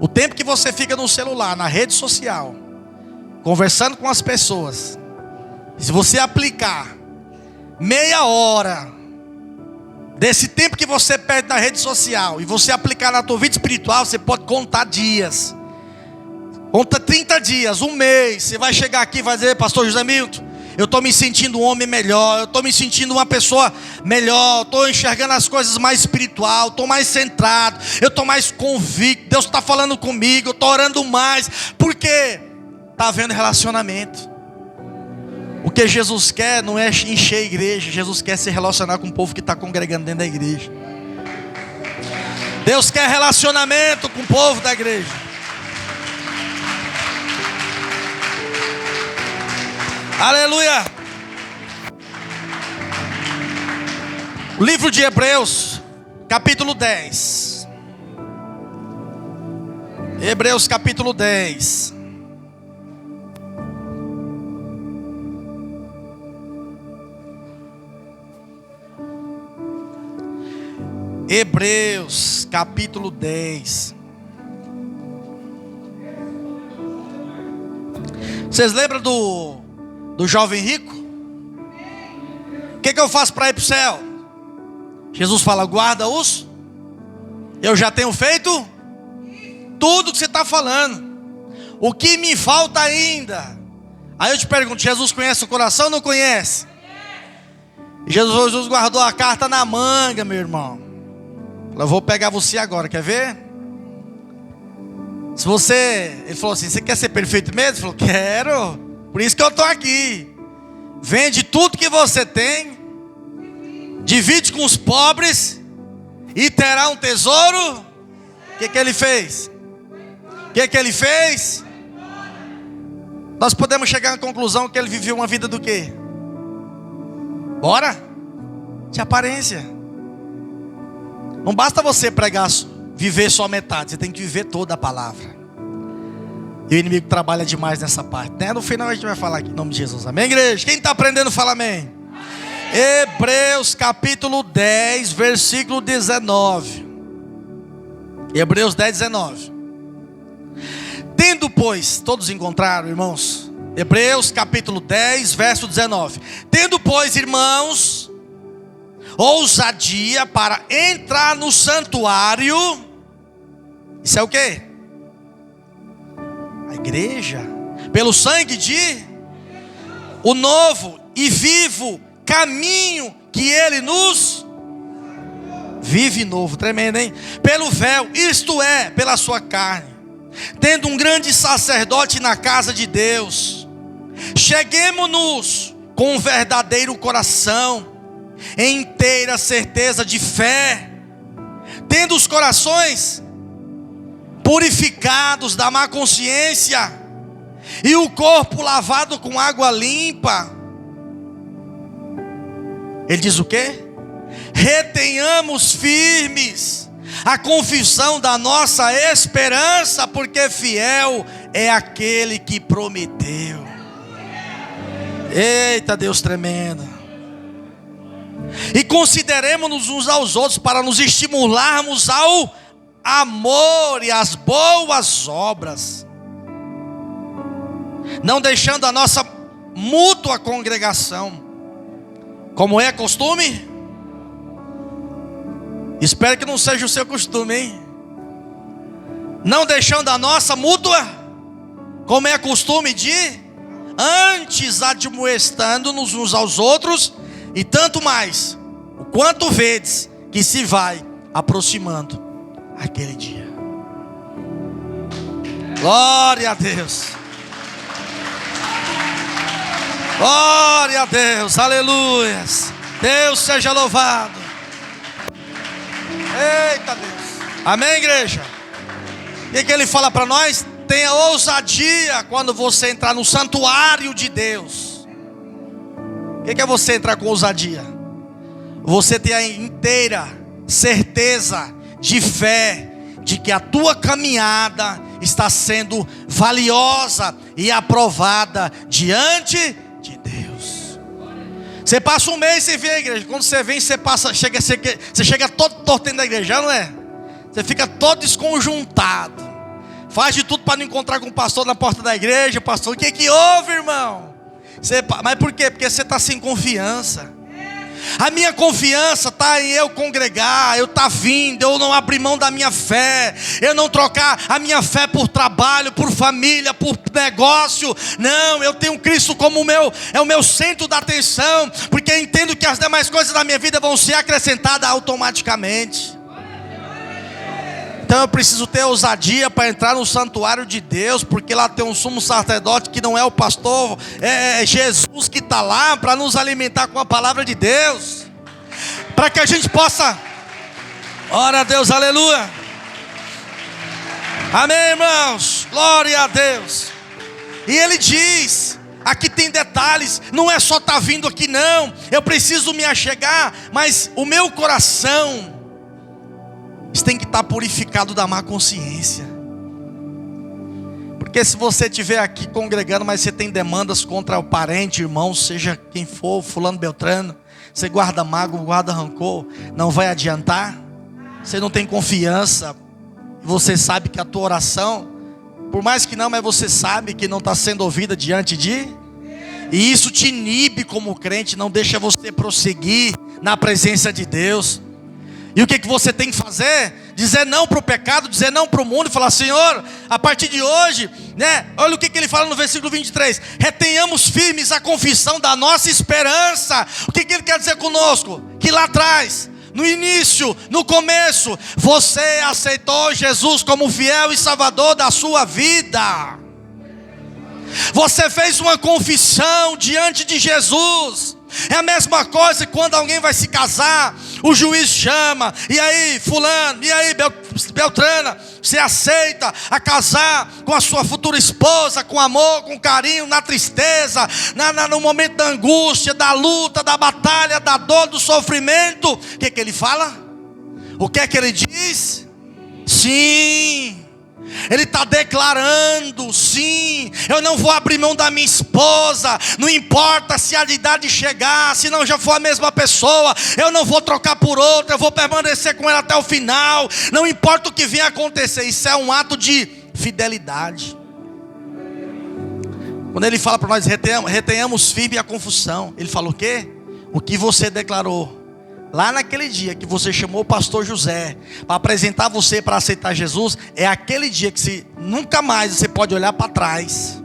o tempo que você fica no celular, na rede social, conversando com as pessoas, se você aplicar meia hora desse tempo que você perde na rede social e você aplicar na tua vida espiritual, você pode contar dias. Conta 30 dias, um mês. Você vai chegar aqui e vai dizer, pastor José Milton, eu estou me sentindo um homem melhor, eu estou me sentindo uma pessoa melhor, estou enxergando as coisas mais espiritual, estou mais centrado, eu estou mais convicto, Deus está falando comigo, eu estou orando mais. Por quê? Está havendo relacionamento. O que Jesus quer não é encher a igreja. Jesus quer se relacionar com o povo que está congregando dentro da igreja. Deus quer relacionamento com o povo da igreja. Aleluia. O livro de Hebreus, capítulo 10. Hebreus capítulo 10. Hebreus capítulo 10. Vocês lembram do jovem rico? O que eu faço para ir para o céu? Jesus fala: guarda-os. Eu já tenho feito tudo que você está falando. O que me falta ainda? Aí eu te pergunto: Jesus conhece o coração ou não conhece? Jesus guardou a carta na manga, meu irmão. Eu vou pegar você agora, quer ver? Ele falou assim: você quer ser perfeito mesmo? Ele falou: quero, por isso que eu estou aqui. Vende tudo que você tem, divide com os pobres, e terá um tesouro. O que ele fez? O que ele fez? Nós podemos chegar à conclusão que ele viveu uma vida do quê? Bora? De aparência. Não basta você pregar, viver só metade, você tem que viver toda a palavra. E o inimigo trabalha demais nessa parte, né? No final a gente vai falar aqui, em nome de Jesus, amém, igreja? Quem está aprendendo, fala amém. Hebreus capítulo 10, versículo 19. Hebreus 10, 19. Tendo, pois, todos encontraram, irmãos? Hebreus capítulo 10, verso 19. Tendo, pois, irmãos, ousadia para entrar no santuário. Isso é o quê? A igreja. Pelo sangue de o novo e vivo caminho que ele nos vive novo, tremendo, hein? Pelo véu, isto é, pela sua carne, tendo um grande sacerdote na casa de Deus, cheguemo-nos com um verdadeiro coração, em inteira certeza de fé, tendo os corações purificados da má consciência e o corpo lavado com água limpa. Ele diz o quê? Retenhamos firmes a confissão da nossa esperança, porque fiel é aquele que prometeu. Eita, Deus tremendo. E consideremos-nos uns aos outros para nos estimularmos ao amor e às boas obras, não deixando a nossa mútua congregação, como é costume. Espero que não seja o seu costume, hein? Não deixando a nossa mútua, como é costume de, antes admoestando-nos uns aos outros, e tanto mais, o quanto vedes que se vai aproximando aquele dia. Glória a Deus. Glória a Deus, aleluias. Deus seja louvado. Eita Deus. Amém, igreja? O que ele fala para nós? Tenha ousadia quando você entrar no santuário de Deus. O que é você entrar com ousadia? Você ter a inteira certeza de fé de que a tua caminhada está sendo valiosa e aprovada diante de Deus. Você passa um mês sem vir à igreja. Quando você vem, você chega todo torto dentro da igreja, não é? Você fica todo desconjuntado. Faz de tudo para não encontrar com o pastor na porta da igreja. Pastor, o que houve, irmão? Mas por quê? Porque você está sem confiança. A minha confiança está em eu congregar, eu estar vindo, eu não abrir mão da minha fé, eu não trocar a minha fé por trabalho, por família, por negócio. Não, eu tenho Cristo como o meu centro da atenção, porque eu entendo que as demais coisas da minha vida vão ser acrescentadas automaticamente. Então eu preciso ter ousadia para entrar no santuário de Deus, porque lá tem um sumo sacerdote que não é o pastor, é Jesus que está lá para nos alimentar com a palavra de Deus, para que a gente possa, ora a Deus, aleluia, amém, irmãos, glória a Deus. E ele diz, aqui tem detalhes, não é só estar vindo aqui não, eu preciso me achegar, mas o meu coração Você tem que estar purificado da má consciência. Porque se você estiver aqui congregando, mas você tem demandas contra o parente, irmão, seja quem for, fulano, beltrano, você guarda mágoa, guarda rancor, não vai adiantar. Você não tem confiança. Você sabe que a tua oração, por mais que não, mas você sabe que não está sendo ouvida diante de... E isso te inibe como crente, não deixa você prosseguir na presença de Deus. E o que você tem que fazer? Dizer não para o pecado, dizer não para o mundo e falar: Senhor, a partir de hoje, né? Olha o que ele fala no versículo 23: retenhamos firmes a confissão da nossa esperança. O que ele quer dizer conosco? Que lá atrás, no início, no começo, você aceitou Jesus como fiel e salvador da sua vida. Você fez uma confissão diante de Jesus. É a mesma coisa quando alguém vai se casar, o juiz chama: e aí fulano, e aí Beltrana, você aceita a casar com a sua futura esposa, com amor, com carinho, na tristeza, no momento da angústia, da luta, da batalha, da dor, do sofrimento? O que ele fala? O que é que ele diz? Sim. Ele está declarando: sim, eu não vou abrir mão da minha esposa. Não importa se a idade chegar, se não já for a mesma pessoa, eu não vou trocar por outra, eu vou permanecer com ela até o final. Não importa o que venha acontecer. Isso é um ato de fidelidade. Quando ele fala para nós: retenhamos firme a confissão, ele fala o quê? O que você declarou lá naquele dia que você chamou o pastor José para apresentar você para aceitar Jesus, é aquele dia que nunca mais você pode olhar para trás.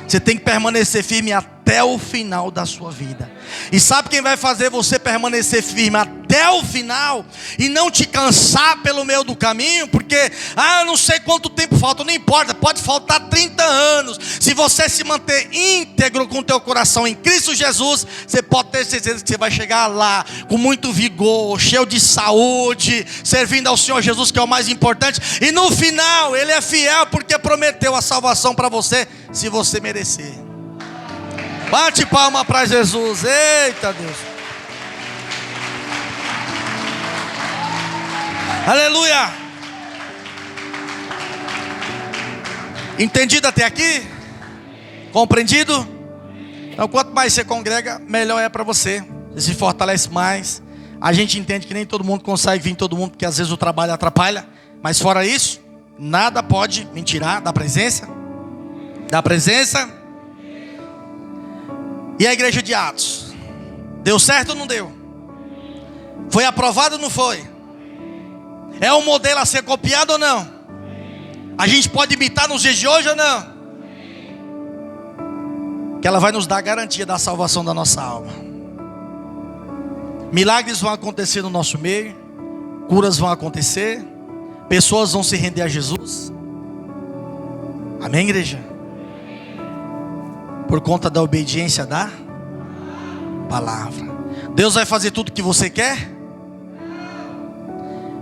Você tem que permanecer firme até o final da sua vida. E sabe quem vai fazer você permanecer firme até o final e não te cansar pelo meio do caminho? Porque, eu não sei quanto tempo falta, não importa, pode faltar 30 anos. Se você se manter íntegro com o teu coração em Cristo Jesus, você pode ter certeza que você vai chegar lá com muito vigor, cheio de saúde, servindo ao Senhor Jesus, que é o mais importante. E no final, Ele é fiel porque prometeu a salvação para você, se você merecer. Bate palma para Jesus. Eita Deus. Aleluia. Entendido até aqui? Compreendido? Então, quanto mais você congrega, melhor é para você. Você se fortalece mais. A gente entende que nem todo mundo consegue vir todo mundo, porque às vezes o trabalho atrapalha. Mas fora isso, nada pode me tirar da presença. Da presença. E a igreja de Atos? Deu certo ou não deu? Foi aprovado ou não foi? É um modelo a ser copiado ou não? A gente pode imitar nos dias de hoje ou não? Que ela vai nos dar a garantia da salvação da nossa alma. Milagres vão acontecer no nosso meio. Curas vão acontecer. Pessoas vão se render a Jesus. Amém, igreja? Por conta da obediência da palavra. Deus vai fazer tudo o que você quer,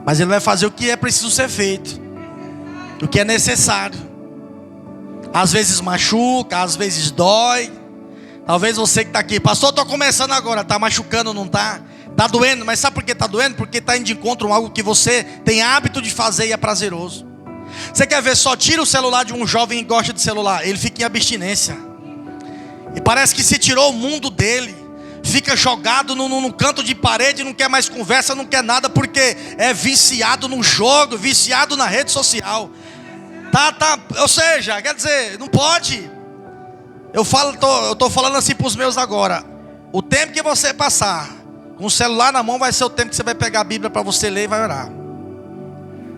mas Ele vai fazer o que é preciso ser feito, o que é necessário. Às vezes machuca, às vezes dói. Talvez você que está aqui: pastor, estou começando agora. Está machucando, não está? Está doendo, mas sabe por que está doendo? Porque está indo de encontro a algo que você tem hábito de fazer e é prazeroso. Você quer ver só? Tira o celular de um jovem que gosta de celular, ele fica em abstinência. E parece que se tirou o mundo dele. Fica jogado no canto de parede, não quer mais conversa, não quer nada, porque é viciado no jogo, viciado na rede social. Ou seja, quer dizer, não pode. Eu estou falando assim para os meus agora. O tempo que você passar com o celular na mão vai ser o tempo que você vai pegar a Bíblia para você ler e vai orar.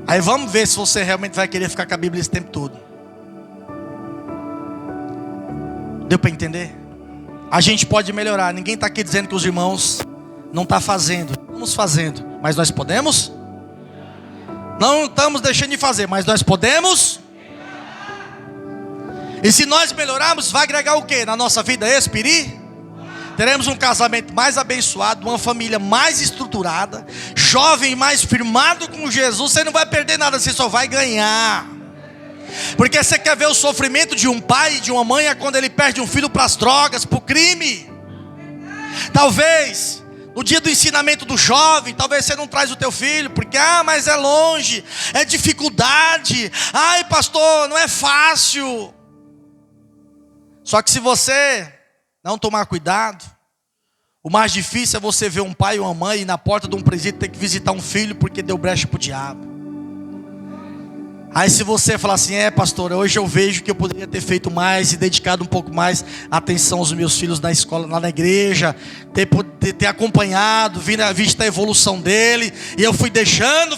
Aí vamos ver se você realmente vai querer ficar com a Bíblia esse tempo todo. Deu para entender? A gente pode melhorar. Ninguém está aqui dizendo que os irmãos não estão fazendo. Estamos fazendo, mas nós podemos? Não estamos deixando de fazer, mas nós podemos? E se nós melhorarmos, vai agregar o que na nossa vida espiritual? Teremos um casamento mais abençoado, uma família mais estruturada, jovem mais firmado com Jesus. Você não vai perder nada, você só vai ganhar. Porque você quer ver o sofrimento de um pai e de uma mãe é quando ele perde um filho para as drogas, para o crime. Talvez No dia do ensinamento do jovem, talvez você não traz o teu filho, porque, mas é longe, é dificuldade. Ai, pastor, não é fácil. Só que se você não tomar cuidado, o mais difícil é você ver um pai ou uma mãe na porta de um presídio ter que visitar um filho porque deu brecha para o diabo. Aí se você falar assim, pastor, hoje eu vejo que eu poderia ter feito mais e dedicado um pouco mais atenção aos meus filhos na escola, lá na igreja, ter acompanhado, visto a evolução dele, e eu fui deixando.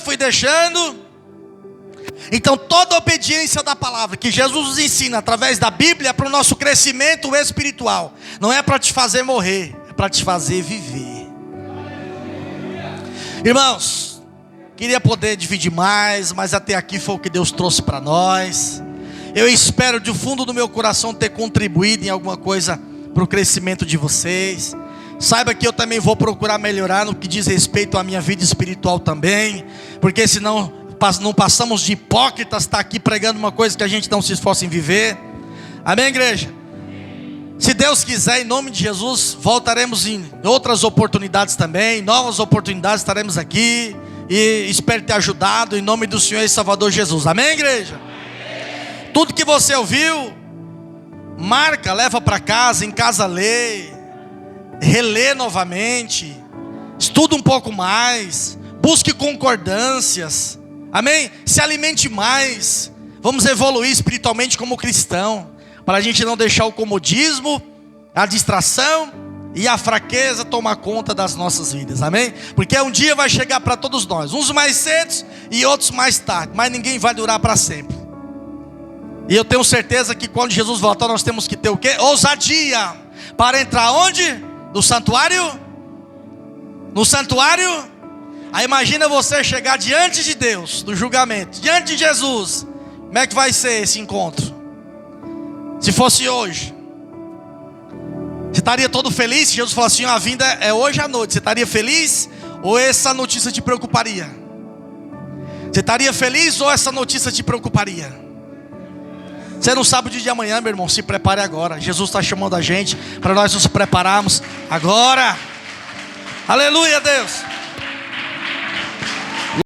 Então toda a obediência da palavra que Jesus nos ensina através da Bíblia é para o nosso crescimento espiritual. Não é para te fazer morrer, é para te fazer viver. Irmãos, queria poder dividir mais, mas até aqui foi o que Deus trouxe para nós. Eu espero do fundo do meu coração ter contribuído em alguma coisa para o crescimento de vocês. Saiba que eu também vou procurar melhorar no que diz respeito à minha vida espiritual também, porque senão não passamos de hipócritas estar aqui pregando uma coisa que a gente não se esforça em viver. Amém, igreja? Se Deus quiser, em nome de Jesus, voltaremos em outras oportunidades também, novas oportunidades, estaremos aqui. E espero ter ajudado em nome do Senhor e Salvador Jesus. Amém, igreja? Amém. Tudo que você ouviu, marca, leva para casa, em casa lê, relê novamente, estuda um pouco mais, busque concordâncias. Amém? Se alimente mais. Vamos evoluir espiritualmente como cristão, para a gente não deixar o comodismo, a distração e a fraqueza tomar conta das nossas vidas, amém? Porque um dia vai chegar para todos nós, uns mais cedo e outros mais tarde, mas ninguém vai durar para sempre. E eu tenho certeza que quando Jesus voltar, nós temos que ter o quê? Ousadia, para entrar onde? No santuário? No santuário? Aí imagina você chegar diante de Deus, do julgamento, diante de Jesus. Como é que vai ser esse encontro? Se fosse hoje, você estaria todo feliz? Se Jesus falasse assim, a vinda é hoje à noite, você estaria feliz? Ou essa notícia te preocuparia? Você estaria feliz ou essa notícia te preocuparia? Você não sabe o dia de amanhã, meu irmão, se prepare agora. Jesus está chamando a gente para nós nos prepararmos agora. Aleluia, Deus.